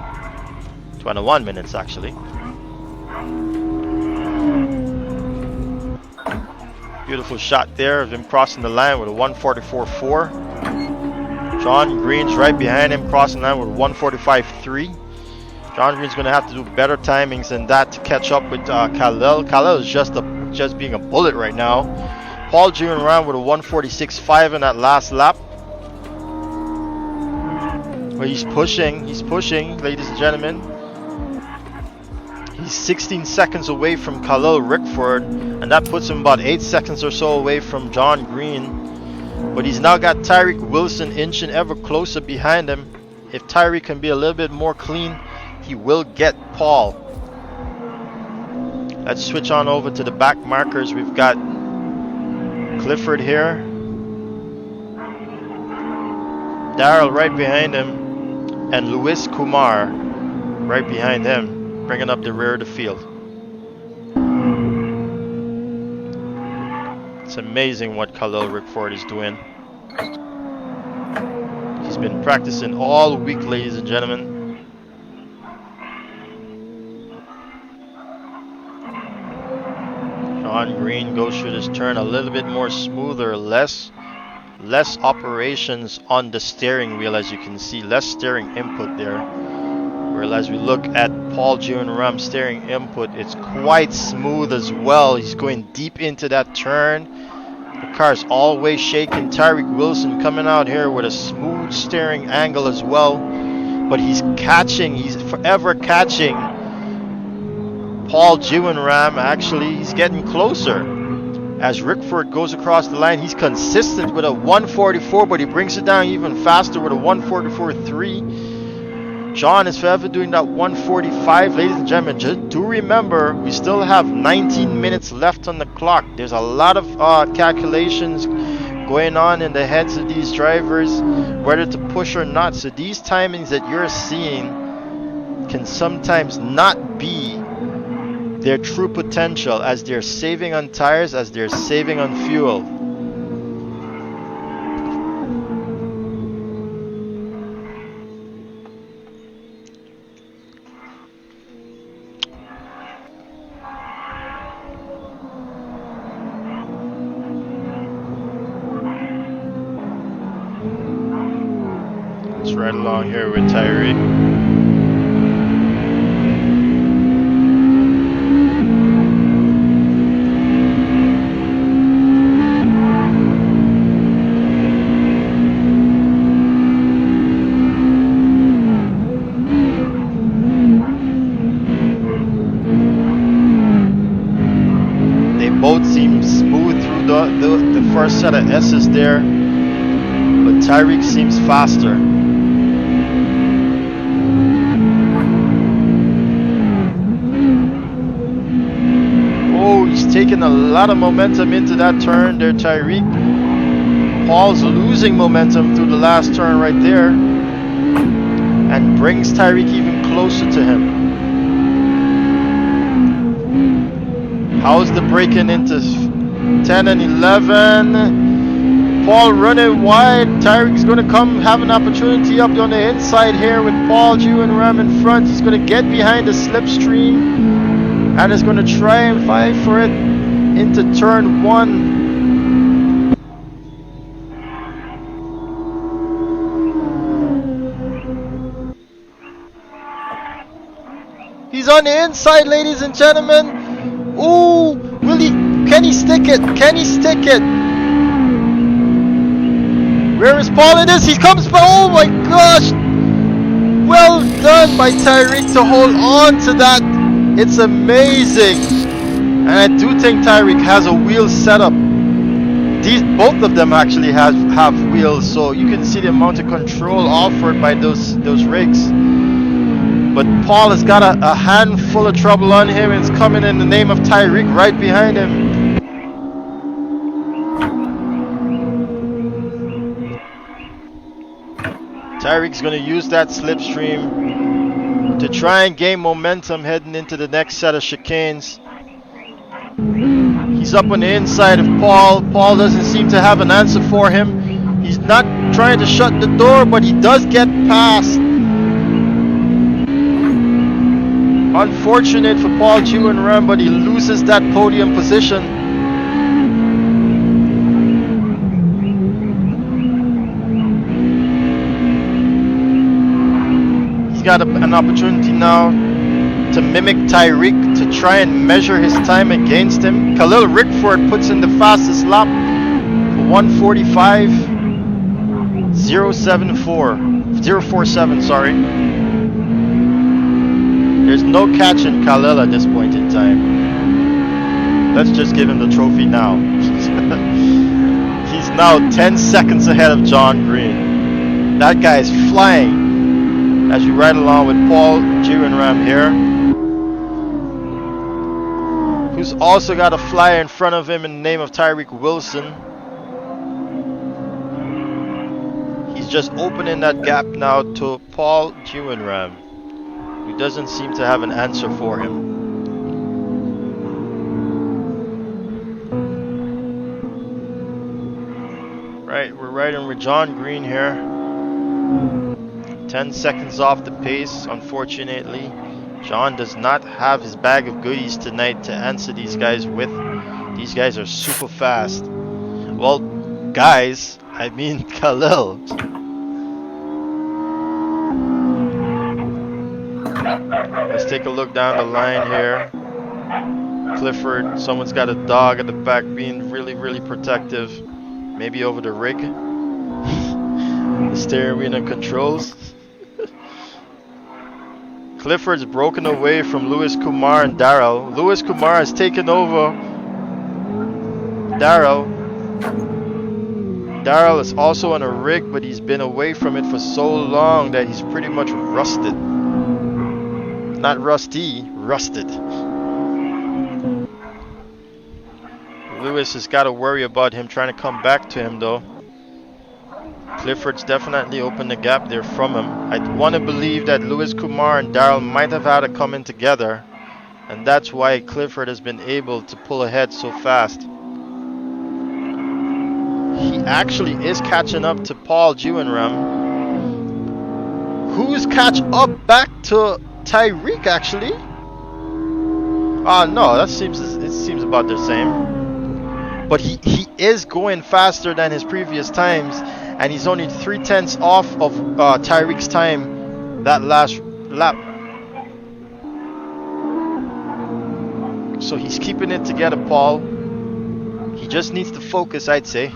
21 minutes actually. Beautiful shot there of him crossing the line with a 144.4. John Green's right behind him crossing the line with a 145.3. John Green's going to have to do better timings than that to catch up with Khalil. Khalil is just being a bullet right now. Paul Jr. around with a 146.5 in that last lap. But he's pushing, ladies and gentlemen. He's 16 seconds away from Khalil Rickford, and that puts him about 8 seconds or so away from John Green. But he's now got Tyreek Wilson inching ever closer behind him. If Tyreek can be a little bit more clean, he will get Paul. Let's switch on over to the back markers. We've got Clifford here. Daryl right behind him. And Louis Kumar right behind him, bringing up the rear of the field. It's amazing what Khalil Rickford is doing. He's been practicing all week, ladies and gentlemen. John Green goes through this turn a little bit more smoother, less operations on the steering wheel, as you can see, less steering input there. Whereas we look at Paul Jr. Ram's steering input, it's quite smooth as well. He's going deep into that turn. The car's always shaking. Tyreek Wilson coming out here with a smooth steering angle as well. But he's forever catching Paul Jr. Ram. Actually, he's getting closer. As Rickford goes across the line, he's consistent with a 144, but he brings it down even faster with a 144.3. John is forever doing that 145. Ladies and gentlemen, just do remember, we still have 19 minutes left on the clock. There's a lot of calculations going on in the heads of these drivers, whether to push or not. So these timings that you're seeing can sometimes not be their true potential, as they're saving on tires, as they're saving on fuel. Let's ride along here with Tyreek. Both seem smooth through the first set of S's there, but Tyreek seems faster. Oh, he's taking a lot of momentum into that turn there, Tyreek. Paul's losing momentum through the last turn right there, and brings Tyreek even closer to him. How's the breaking into 10 and 11? Paul running wide. Tyreek's going to come have an opportunity up on the inside here with Paul Juwenram in front. He's going to get behind the slipstream and is going to try and fight for it into turn 1. He's on the inside, ladies and gentlemen. Ooh, can he stick it? Can he stick it? Where is Paul in this? He comes by, oh my gosh! Well done by Tyreek to hold on to that. It's amazing. And I do think Tyreek has a wheel setup. Both of them actually have wheels, so you can see the amount of control offered by those rigs. But Paul has got a handful of trouble on him, and it's coming in the name of Tyreek right behind him. Tyreek's going to use that slipstream to try and gain momentum heading into the next set of chicanes. He's up on the inside of Paul. Paul doesn't seem to have an answer for him. He's not trying to shut the door, but he does get past. Unfortunate for Paul Juwenram, but he loses that podium position. He's got an opportunity now to mimic Tyreek, to try and measure his time against him. Khalil Rickford puts in the fastest lap for 1:45.047, sorry. There's no catching Khalil at this point in time. Let's just give him the trophy now. He's now 10 seconds ahead of John Green. That guy is flying as you ride along with Paul Juwenram here, who's also got a flyer in front of him in the name of Tyreek Wilson. He's just opening that gap now to Paul Juwenram, who doesn't seem to have an answer for him. Right, we're riding with John Green here. 10 seconds off the pace, unfortunately. John does not have his bag of goodies tonight to answer these guys with. These guys are super fast. Well, guys, I mean Khalil. Let's take a look down the line here. Clifford, someone's got a dog at the back being really protective. Maybe over the rig. The steering wheel and controls. Clifford's broken away from Lewis Kumar and Darrell. Lewis Kumar has taken over Darrell. Darrell is also on a rig, but he's been away from it for so long that he's pretty much rusted. Not rusty, rusted. Lewis has got to worry about him trying to come back to him though. Clifford's definitely opened the gap there from him. I want to believe that Lewis Kumar and Darrell might have had to come in together, and that's why Clifford has been able to pull ahead so fast. He actually is catching up to Paul Juwenram, who's catch up back to Tyreek actually. No, it seems about the same. But he is going faster than his previous times, and he's only 3/10 off of Tyreek's time that last lap. So he's keeping it together, Paul. He just needs to focus, I'd say.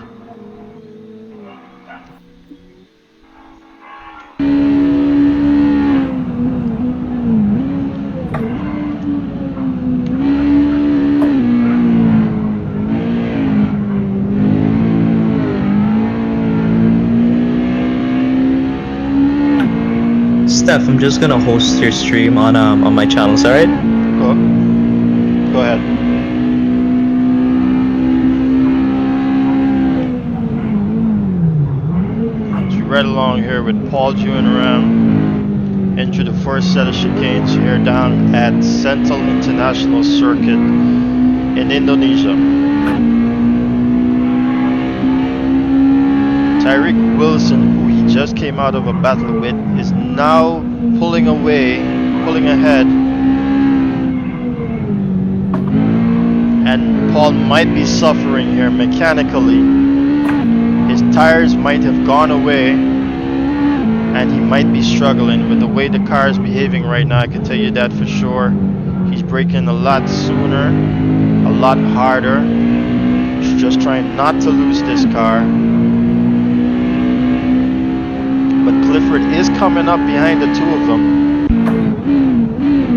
Steph, I'm just gonna host your stream on my channels, alright? Go ahead. So right along here with Paul Jewin around. Enter the first set of chicanes here down at Sentul International Circuit in Indonesia. Tyreek Wilson, who he just came out of a battle with, is now pulling ahead. And Paul might be suffering here mechanically. His tires might have gone away, and he might be struggling with the way the car is behaving right now. I can tell you that for sure. He's braking a lot sooner, a lot harder. He's just trying not to lose this car. But Clifford is coming up behind the two of them.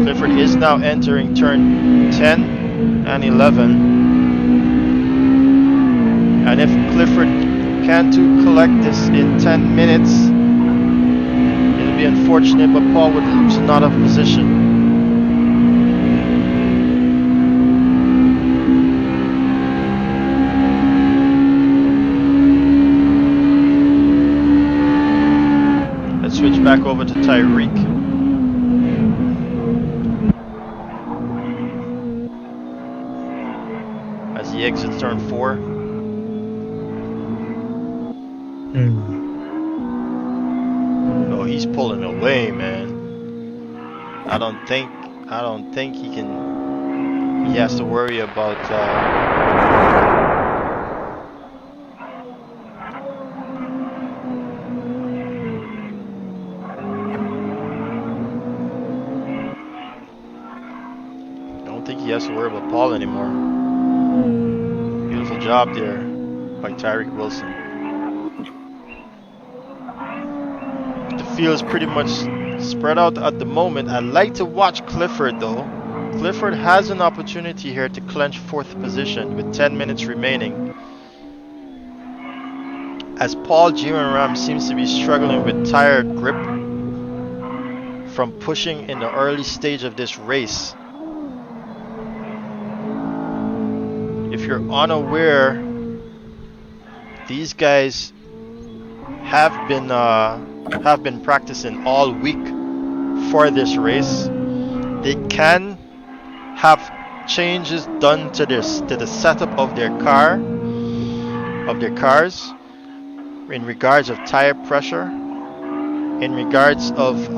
Clifford is now entering turn 10 and 11. And if Clifford can collect this in 10 minutes, it'll be unfortunate, but Paul would lose another position. Let's switch back over to Tyreek. As he exits turn 4. Oh, he's pulling away, man. I don't think he has to worry about Paul anymore. Beautiful job there by Tyreek Wilson. The field is pretty much spread out at the moment. I'd like to watch Clifford though. Clifford has an opportunity here to clinch 4th position with 10 minutes remaining, as Paul Jewin seems to be struggling with tire grip from pushing in the early stage of this race. If you're unaware, these guys have been practicing all week for this race. They can have changes done to the setup of their cars, in regards of tire pressure, in regards of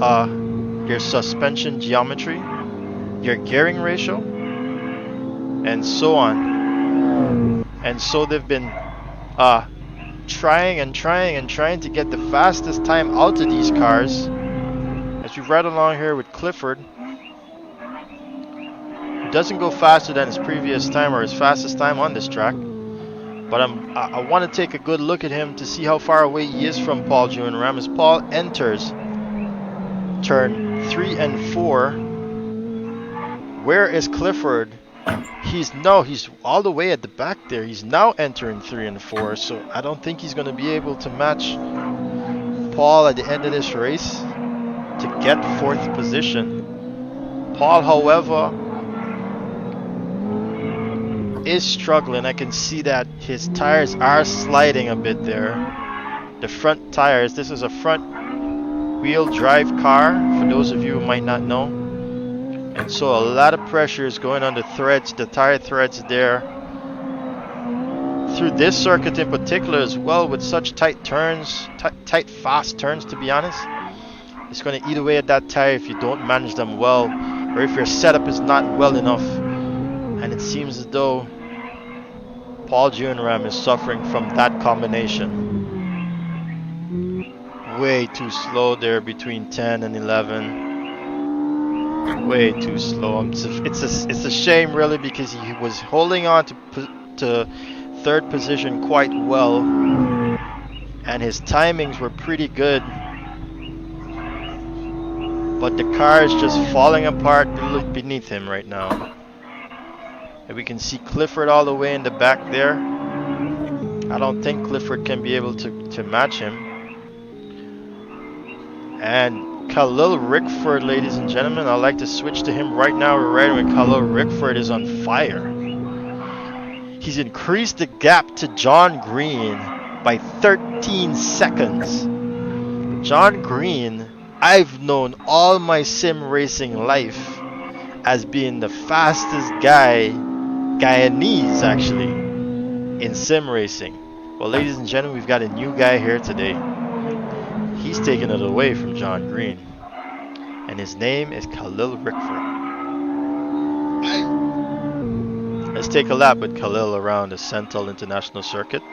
their suspension geometry, their gearing ratio, and so on. And so they've been trying to get the fastest time out of these cars. As we ride along here with Clifford, he doesn't go faster than his previous time or his fastest time on this track. But I want to take a good look at him to see how far away he is from Paul Jewin as Paul enters turn 3 and 4. Where is Clifford? He's all the way at the back there. He's now entering 3 and 4, so I don't think he's going to be able to match Paul at the end of this race to get 4th position. Paul, however, is struggling. I can see that his tires are sliding a bit there. The front tires, this is a front wheel drive car, for those of you who might not know. And so a lot of pressure is going on the threads, the tire threads there. Through this circuit in particular as well, with such tight turns, tight fast turns to be honest. It's going to eat away at that tire if you don't manage them well, or if your setup is not well enough. And it seems as though Paul Jewin is suffering from that combination. way too slow there between 10 and 11. Way too slow. It's a shame really, because he was holding on to third position quite well, and his timings were pretty good. But the car is just falling apart beneath him right now. And we can see Clifford all the way in the back there. I don't think Clifford can be able to match him. And Khalil Rickford, ladies and gentlemen, I'd like to switch to him right now. We're right when Khalil Rickford is on fire. He's increased the gap to John Green by 13 seconds. John Green, I've known all my sim racing life as being the fastest Guyanese actually, in sim racing. Well, ladies and gentlemen, we've got a new guy here today. He's taking it away from John Green, and his name is Khalil Rickford. Let's take a lap with Khalil around the Sentul International Circuit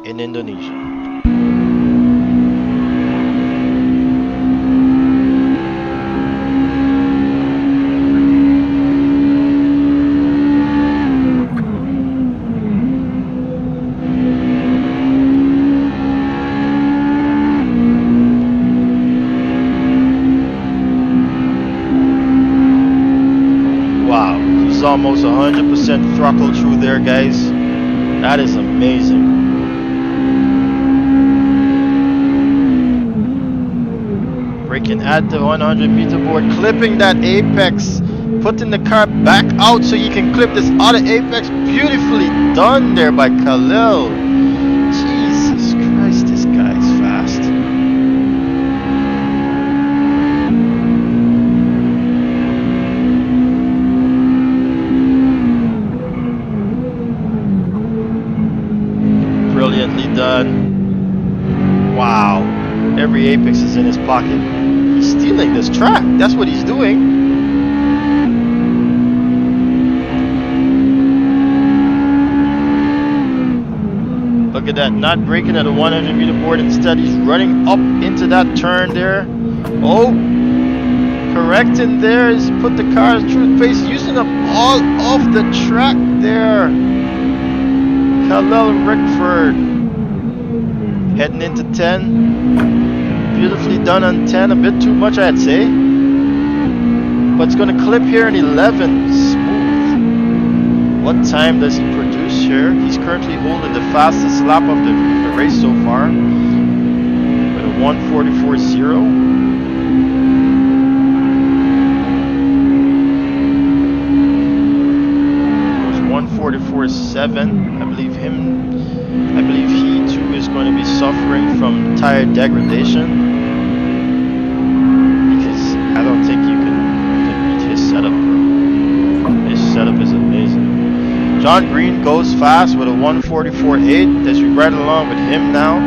in Indonesia. Almost 100% throttle through there, guys. That is amazing. Braking at the 100 meter board, clipping that apex, putting the car back out so you can clip this other apex. Beautifully done there by Khalil. Jesus Christ, this guy's fast. Brilliantly done. Wow. Every apex is in his pocket. He's stealing this track. That's what he's doing. Look at that. Not braking at a 100 meter board. Instead, he's running up into that turn there. Oh. Correcting there. He's put the car through the pace. Using up all of the track there. Khalil Rickford heading into 10. Beautifully done on 10. A bit too much, I'd say. But it's going to clip here in 11. Smooth. What time does he produce here? He's currently holding the fastest lap of the race so far with a 1:44.0. 1:44.7. I believe he too is going to be suffering from tire degradation, because I don't think you can beat his setup, bro. His setup is amazing. John Green goes fast with a 1:44.8. Let's be right along with him now.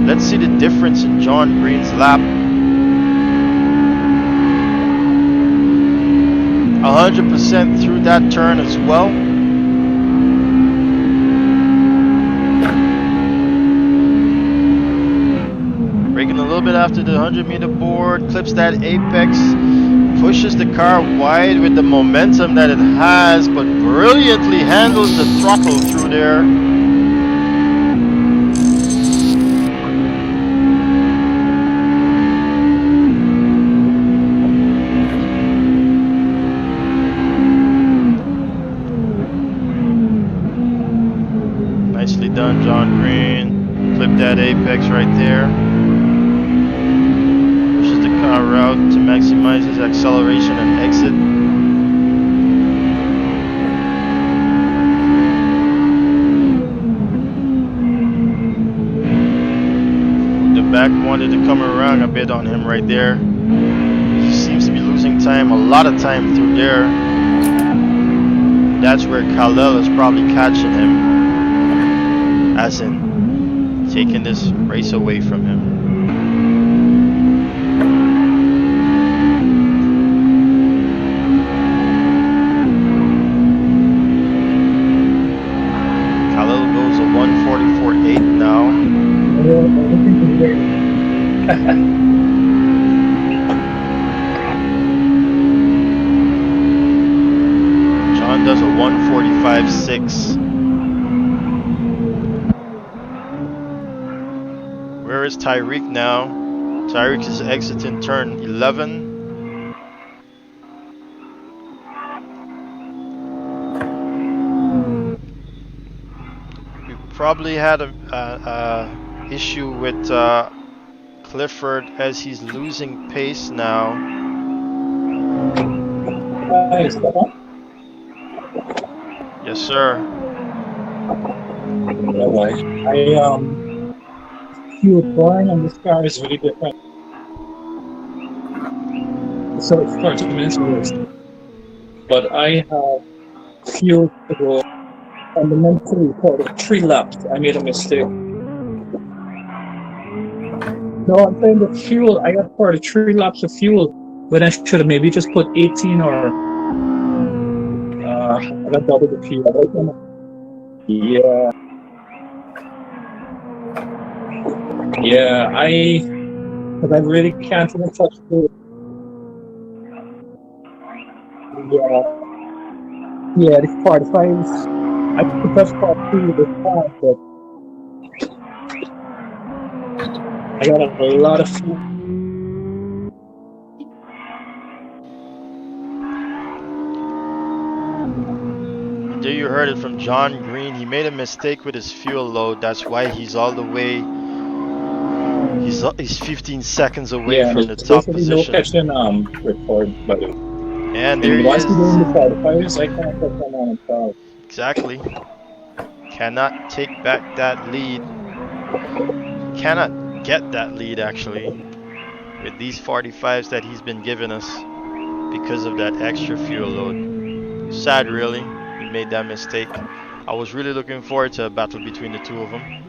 Let's see the difference in John Green's lap. 100% through that turn as well. Braking a little bit after the 100 meter board, clips that apex, pushes the car wide with the momentum that it has, but brilliantly handles the throttle through there. Nicely done, John Green. Clip that apex right there. Route to maximize his acceleration and exit. The back wanted to come around a bit on him right there. He seems to be losing time, a lot of time through there. That's where Khalil is probably catching him, as in taking this race away from him. 6. Where is Tyreek now? Tyreek is exiting turn 11. We probably had a issue with Clifford as he's losing pace now. Yes, sir. Fuel burn on this car is really different. So it's 30 minutes waste. But I have fuel to go fundamentally for 3 laps. I made a mistake. No, I'm saying the fuel, I got 43 laps of fuel when I should have maybe just put 18 or I got double the fuel. Yeah. Yeah, because I really can't even touch food. Yeah, this 45s, I could touch part 2 this time, but I got a lot of food. There you heard it from John Green. He made a mistake with his fuel load. That's why he's all the way. He's 15 seconds away from the top position. No catching record, but and there he is. Doing the qualifiers, I can't put them on himself. Exactly. Cannot take back that lead. Cannot get that lead actually with these 45s that he's been giving us because of that extra fuel load. Sad, really. He made that mistake. I was really looking forward to a battle between the two of them.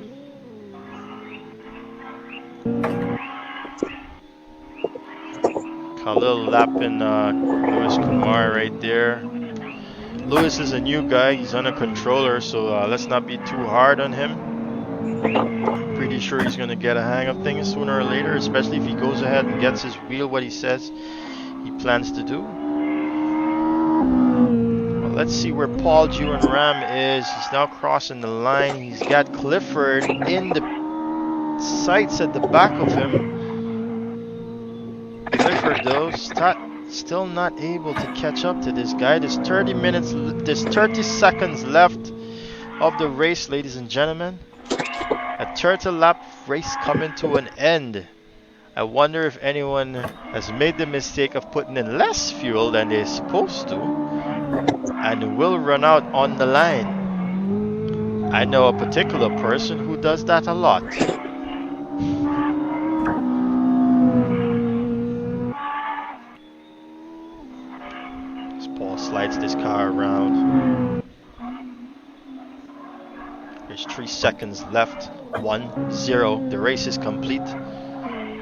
Khalil lapping Louis Kumar right there. Louis is a new guy. He's on a controller, so let's not be too hard on him. Pretty sure he's going to get a hang of things sooner or later, especially if he goes ahead and gets his wheel what he says he plans to do. Well, let's see where Paul Juan Ram is. He's now crossing the line. He's got Clifford in the sights at the back of him. Clifford though, still not able to catch up to this guy. There's 30 seconds left of the race, ladies and gentlemen. A 30 lap race coming to an end. I wonder if anyone has made the mistake of putting in less fuel than they're supposed to and will run out on the line. I know a particular person who does that a lot. As Paul slides this car around. There's 3 seconds left. 1-0. The race is complete.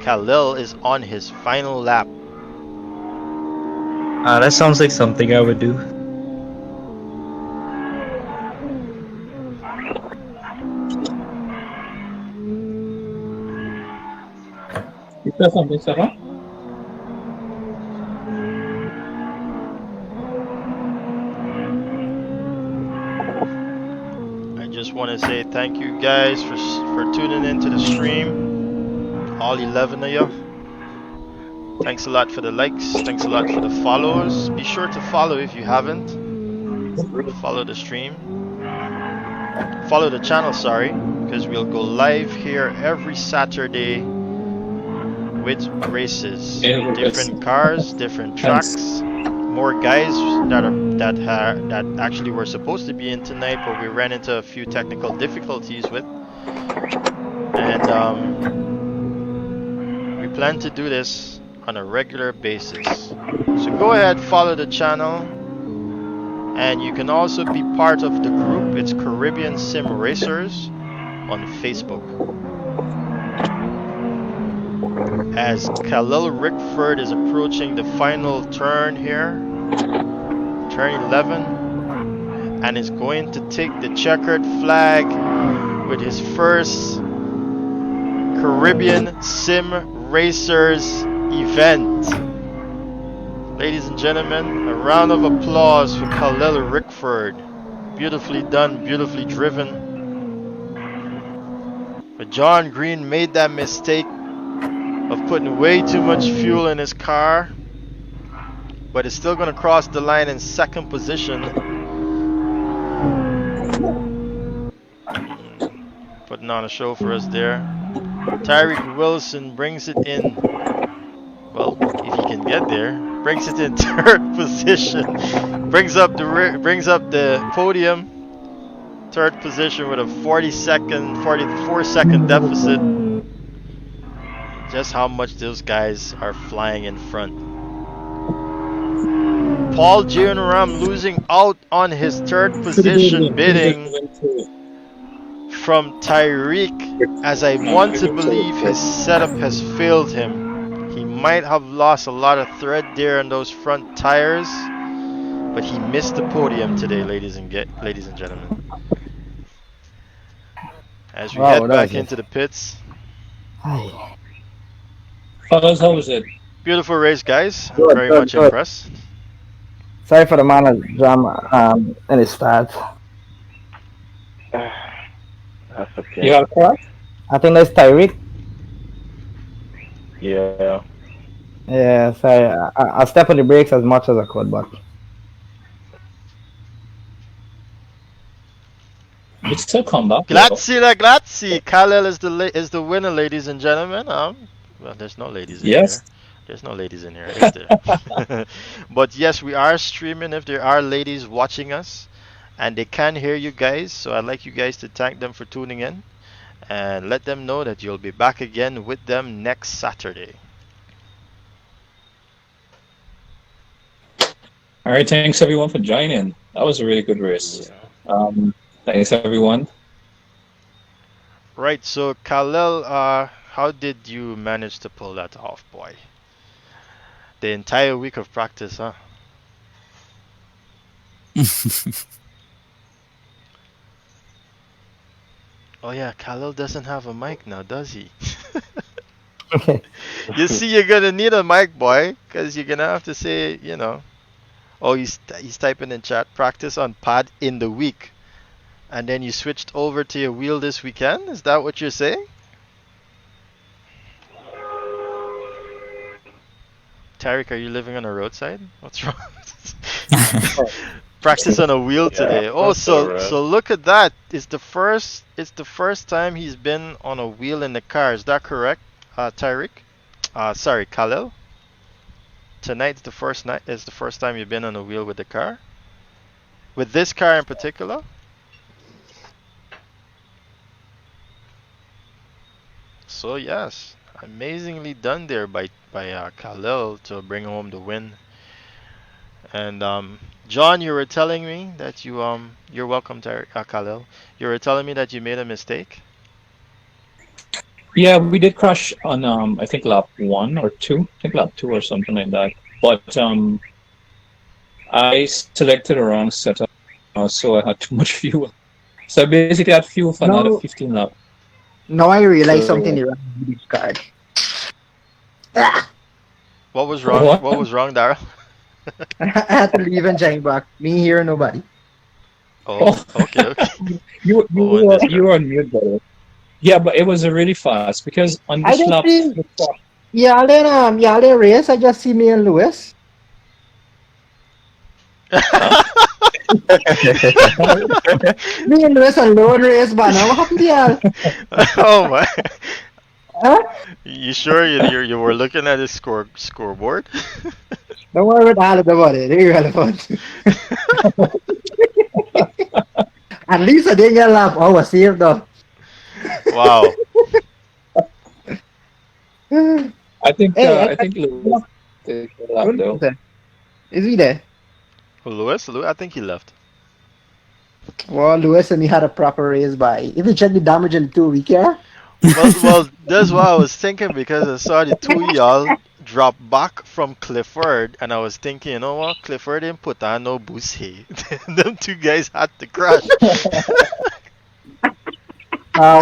Khalil is on his final lap. That sounds like something I would do. Is that something, Sarah? Want to say thank you guys for tuning into the stream, all 11 of you. Thanks a lot for the likes, thanks a lot for the followers. Be sure to follow if you haven't. Follow the stream, follow the channel, sorry, because we'll go live here every Saturday with races, different cars, different tracks. More guys that actually were supposed to be in tonight, but we ran into a few technical difficulties with, and we plan to do this on a regular basis. So go ahead, follow the channel, and you can also be part of the group. It's Caribbean Sim Racers on Facebook. As Khalil Rickford is approaching the final turn here, turn 11, and is going to take the checkered flag with his first Caribbean Sim Racers event. Ladies and gentlemen, a round of applause for Khalil Rickford. Beautifully done, beautifully driven. But John Green made that mistake of putting way too much fuel in his car. But it's still going to cross the line in second position. Putting on a show for us there. Tyreek Wilson brings it in. Well, if he can get there, brings it in third position. brings up the podium. Third position with a 44-second deficit. Just how much those guys are flying in front. Paul Gianram losing out on his third position bidding from Tyreek, as I want to believe his setup has failed him. He might have lost a lot of thread there on those front tires, but he missed the podium today, ladies and gentlemen. As we head back into the pits. Fellas, how was it? Beautiful race, guys. I'm very much impressed. Sorry for the amount of drama in his stats. That's okay. You got a car? I think that's Tyreek. Yeah. Yeah, sorry. I step on the brakes as much as I could, but It's still come back. Grazie. Khalil is the winner, ladies and gentlemen. Well, there's no ladies in here. There's no ladies in here, is there? But yes, we are streaming if there are ladies watching us. And they can hear you guys. So I'd like you guys to thank them for tuning in. And let them know that you'll be back again with them next Saturday. Alright, thanks everyone for joining. That was a really good race. Thanks everyone. Right, so Khalil, how did you manage to pull that off, boy? The entire week of practice, huh? Oh yeah, Khalil doesn't have a mic now, does he? You see, you're gonna need a mic, boy, because you're gonna have to say, you know. Oh, he's typing in chat, practice on pad in the week. And then you switched over to your wheel this weekend? Is that what you're saying? Tariq, are you living on a roadside? What's wrong? Practice on a wheel today. Oh, so look at that. It's the first time he's been on a wheel in the car. Is that correct, Tariq? Sorry, Khalil. Tonight's the first time you've been on a wheel with the car. With this car in particular. So yes, amazingly done there by Khalil to bring home the win. And John, you were telling me that you're welcome, Khalil. You were telling me that you made a mistake. Yeah, we did crash on I think lap 1 or 2. I think lap 2 or something like that. But I selected the wrong setup, so I had too much fuel. So I basically had fuel for another 15 laps. Now I realize something wrong with this card. What was wrong? What was wrong, Daryl? I had to leave and join back. Me here, nobody. Oh, okay. You were on mute, brother. Yeah, but it was really fast because on this lap. Y'all in race. I just see me and Lewis. Me and Lewis on load race, but now what happened to y'all? Oh my! Huh? You sure you were looking at his scoreboard? Don't worry about it. They're irrelevant. At least I didn't get a lap. Oh, I was saved though. Wow. I think Lewis did a lap though. Is he there? Lewis, I think he left. Well, Lewis and he had a proper race by. If you check the damage in the 2 week, yeah? Well, that's what I was thinking because I saw the two of y'all drop back from Clifford, and I was thinking, you know what? Clifford didn't put on no boost here. Them two guys had to crash.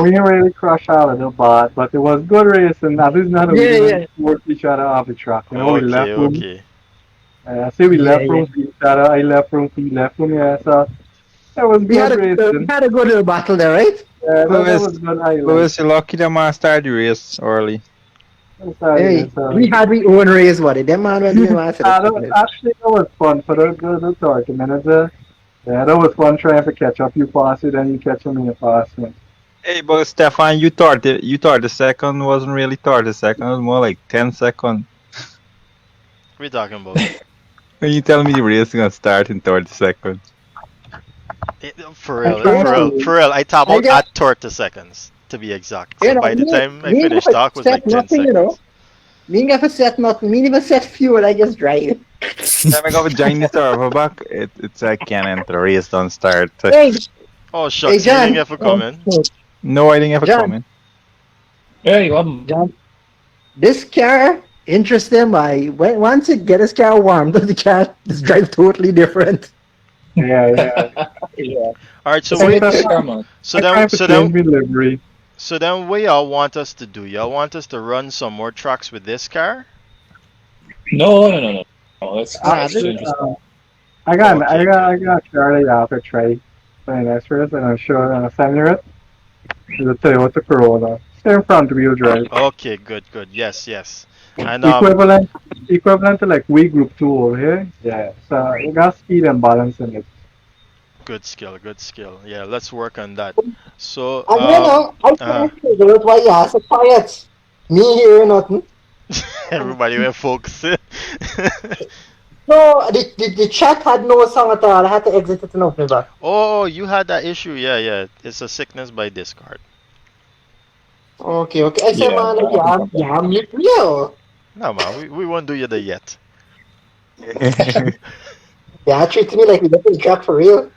We didn't really crash out of the bot, but it was good racing. At least not we forced each other off the track. You know, we left room. I say we left room for each other. I left room for you left room. Yeah, so That was We had good racing. a good little battle there, right? Yeah, that Lewis, was good highlight. Lewis, you're lucky the man started the race early. Hey, we had we own race, buddy. Them man went to my Actually, that was fun for the 30 minutes there. Yeah, that was fun trying to catch up. You pass it, then you catch him and you pass me. Hey, but Stefan, you thought the second wasn't really 30 seconds. It was more like 10 seconds. What are we talking about? When you tell me the race is gonna start in 30 seconds. For real, I top out at 30 seconds, to be exact. So by the time I finished talk was like 10 seconds. You know? Me never set nothing. Me never set fuel. I just drive. Time I go with join the server back, it's I can't enter. Race don't start. Hey, Oh shucks, Hey, you John. didn't have to come in. No, I didn't have a John. comment. Yeah, you haven't. John, this car interesting. Once it get this car warmed, the car just drive totally different. Yeah. Alright, so It's a wait, bit paramount. so then what y'all want us to do? Y'all want us to run some more trucks with this car? No. It's I got Charlie after Trey playing extras, and I'm sure I'm sending it. To tell you what the Corolla. Same front wheel drive. Okay, good. Yes. And Equivalent to like we group 2 over here. Yeah. So you got speed and balance in it. good skill. Yeah, let's work on that. So And I can't figure out why you ask so quiet. Me hearing nothing. everybody went focusing. No, the chat had no song at all. I had to exit it and open it back. Oh, you had that issue. Yeah. It's a sickness by discard. Okay. I said, man, yeah, mute me out. No man, we won't do you the yet. Yeah, treat me like we got the trap for real.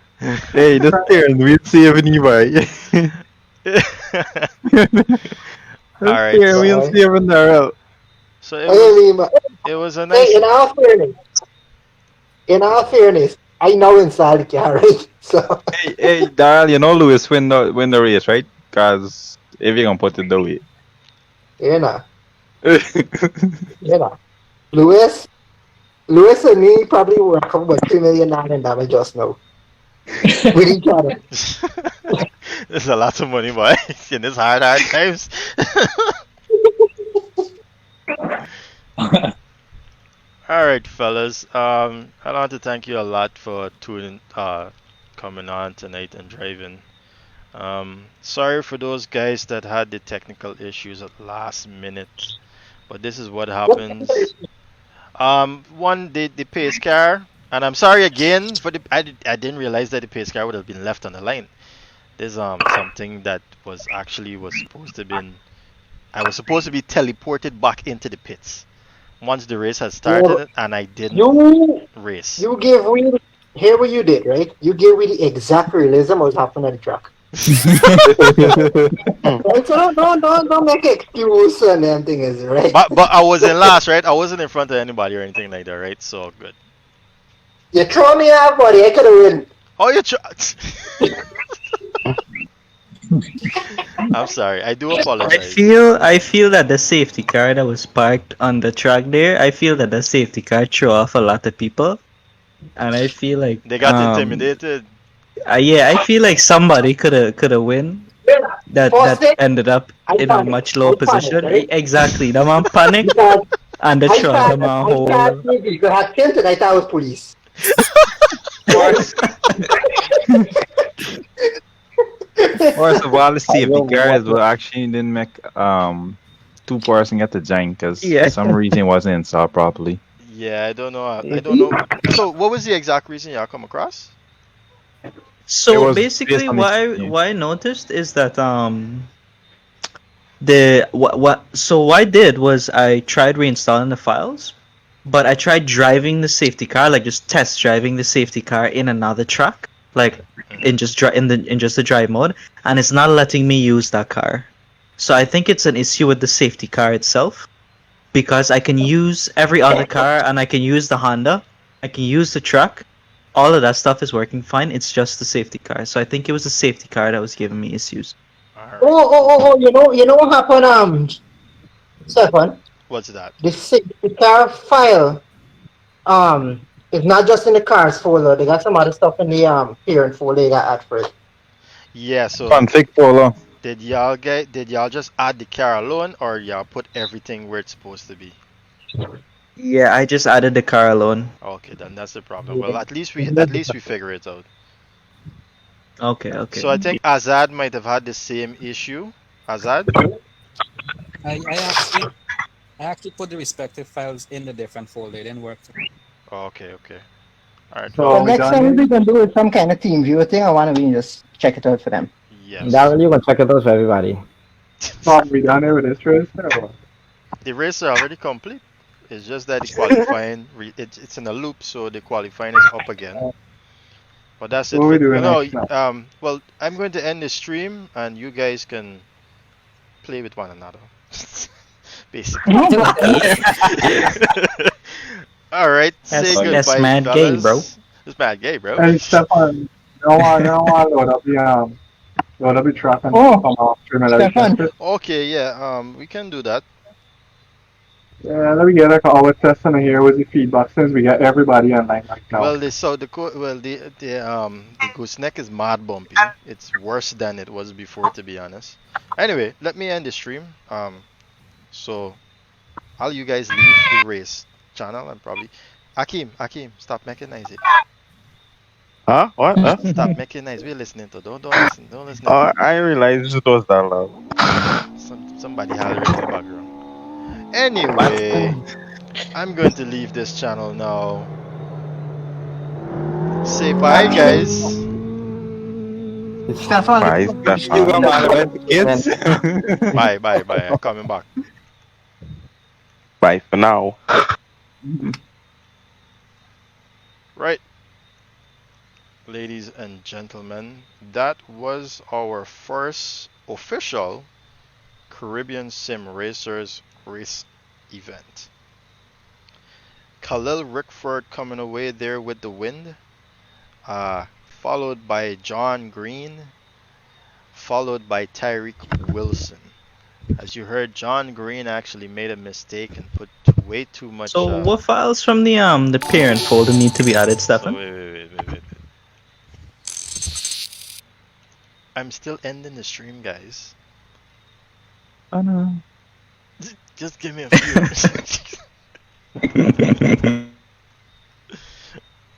Hey, the steering wheel saving you by. Alright. We'll saving the So it was a nice. Hey, in all fairness, I know inside the car, right? So Hey, Daryl, you know Lewis win the race, right? Cause if you're gonna put it the way. you know. Lewis and me probably work for about $2 million in damage just now. With each other. There's a lot of money, boy, in this hard times. Alright, fellas. I want to thank you a lot for coming on tonight and driving. Sorry for those guys that had the technical issues at last minute, but this is what happens. One, the pace car, and I'm sorry again for I didn't realize that the pace car would have been left on the line. There's something that was supposed to be. I was supposed to be teleported back into the pits once the race had started, and I didn't race. You gave me here what you did, right? You gave me the exact realism of what happened at the track. Right, so don't make excuse and them things, right? But I was in last, right? I wasn't in front of anybody or anything like that, right? So good. You throw me off, buddy. I could have win. Oh, you I'm sorry. I do apologize. I feel that the safety car that was parked on the track there, I feel that the safety car threw off a lot of people, and I feel like they got intimidated. Yeah, I feel like somebody could have win. That ended up in a much lower position. Right? Exactly. The man panicked and the truck, the man hold. You could have tinted. I thought it was police. First of all, the safety cars were actually didn't make 2 person get the giant because for some reason it wasn't installed properly. Yeah, I don't know. So, what was the exact reason y'all come across? So basically, what I noticed is that what I did was I tried reinstalling the files, but I tried driving the safety car, like just test driving the safety car in another track, like in just the drive mode, and it's not letting me use that car. So I think it's an issue with the safety car itself, because I can use every other car and I can use the Honda, I can use the truck. All of that stuff is working fine. It's just the safety car. So I think it was the safety car that was giving me issues. Right. Oh! You know what happened? Stefan. What's that? The safety car file. It's not just in the cars folder. They got some other stuff in the parent folder they got add for it. Yeah, so Config folder. did y'all just add the car alone, or y'all put everything where it's supposed to be? Yeah, I just added the car alone. Okay, then that's the problem. Well, at least we figure it out. Okay, okay. So I think Azad might have had the same issue. Azad? I actually put the respective files in the different folder. It didn't work. Okay. Alright. So The next time we can do is some kind of team viewer thing. I want to just check it out for them. Yes. Darryl, you can check it out for everybody. are we done here with this race? Or what? The race are already complete. It's just that the qualifying, it's in a loop, so the qualifying is up again. But that's it. What are we doing next now? Well, I'm going to end the stream, and you guys can play with one another. Basically. Alright, say goodbye, That's mad fellas. gay, bro. It's mad gay, bro. Hey, Stefan, don't want to load up the truck and come off stream and Stefan. Okay, yeah, we can do that. Yeah, let me get like our testing here with the feedback since we got everybody online right now. Well, the gooseneck is mad bumpy. It's worse than it was before, to be honest. Anyway, let me end the stream. So I'll you guys leave the race channel and probably Akeem, stop making noise. Huh? What? Huh? Stop making noise. We're listening to. Don't listen. Oh, I realized it was that loud. Somebody hollering in the background. Anyway, I'm going to leave this channel now. Say bye, guys. Stefan. Bye, Stefan. Bye. I'm coming back. Bye for now. Right. Ladies and gentlemen, that was our first official Caribbean Sim Racers race event. Khalil Rickford coming away there with the win, followed by John Green, followed by Tyreek Wilson. As you heard, John Green actually made a mistake and put way too much. So what files from the parent folder need to be added, Stefan? Wait. I'm still ending the stream, guys. Oh no. Just give me a few.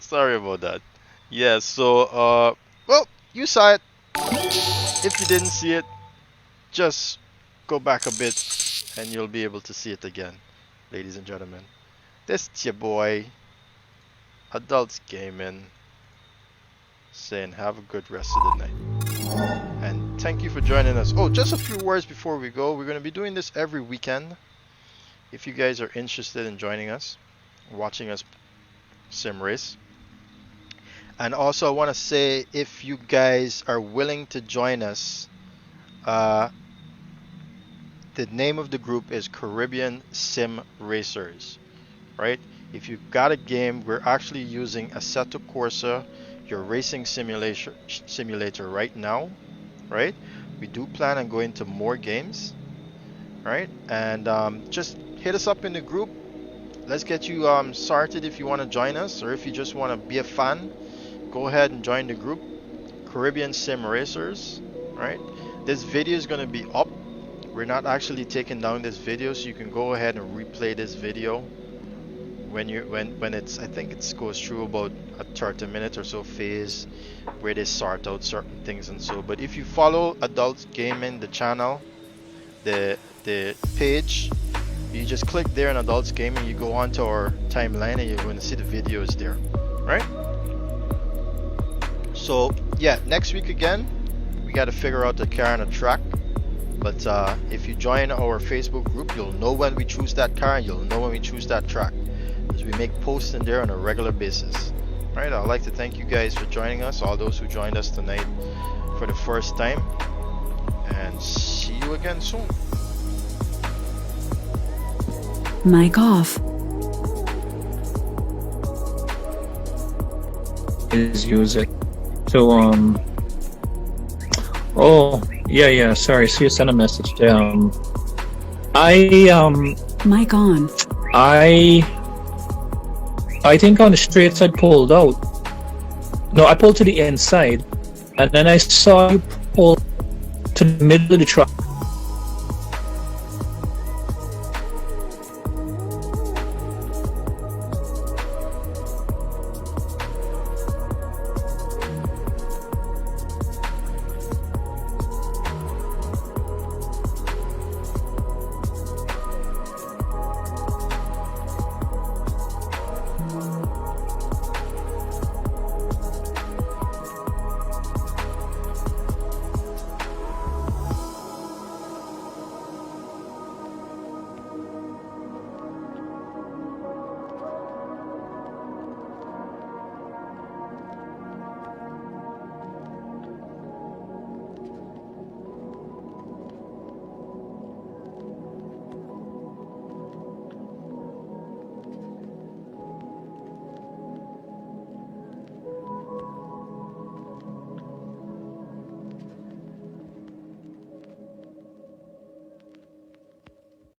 Sorry about that. Yeah, so well, you saw it. If you didn't see it, just go back a bit and you'll be able to see it again, ladies and gentlemen. This is your boy Adults Gaming saying have a good rest of the night. And thank you for joining us. Oh, just a few words before we go. We're going to be doing this every weekend. If you guys are interested in joining us, watching us sim race. And also I want to say, if you guys are willing to join us, the name of the group is Caribbean Sim Racers, right? If you've got a game, we're actually using Assetto Corsa, your racing simulator right now, right? We do plan on going to more games, right? And just hit us up in the group. Let's get you started if you want to join us, or if you just want to be a fan, go ahead and join the group, Caribbean Sim Racers, right? This video is going to be up. We're not actually taking down this video, so you can go ahead and replay this video when it's, I think it goes through about a 30 minute or so phase where they sort out certain things and so. But if you follow Adults Gaming, the channel, the page, you just click there on Adults Gaming, you go onto our timeline and you're going to see the videos there, right? So yeah, next week again, we got to figure out the car and a track. But if you join our Facebook group, you'll know when we choose that car and you'll know when we choose that track, as we make posts in there on a regular basis. Alright, I'd like to thank you guys for joining us, all those who joined us tonight for the first time, and see you again soon. Mic off. Is use it. So oh yeah, sorry, see you sent a message. Mic on. I think on the straight side pulled out. No, I pulled to the inside, and then I saw you pull to the middle of the truck.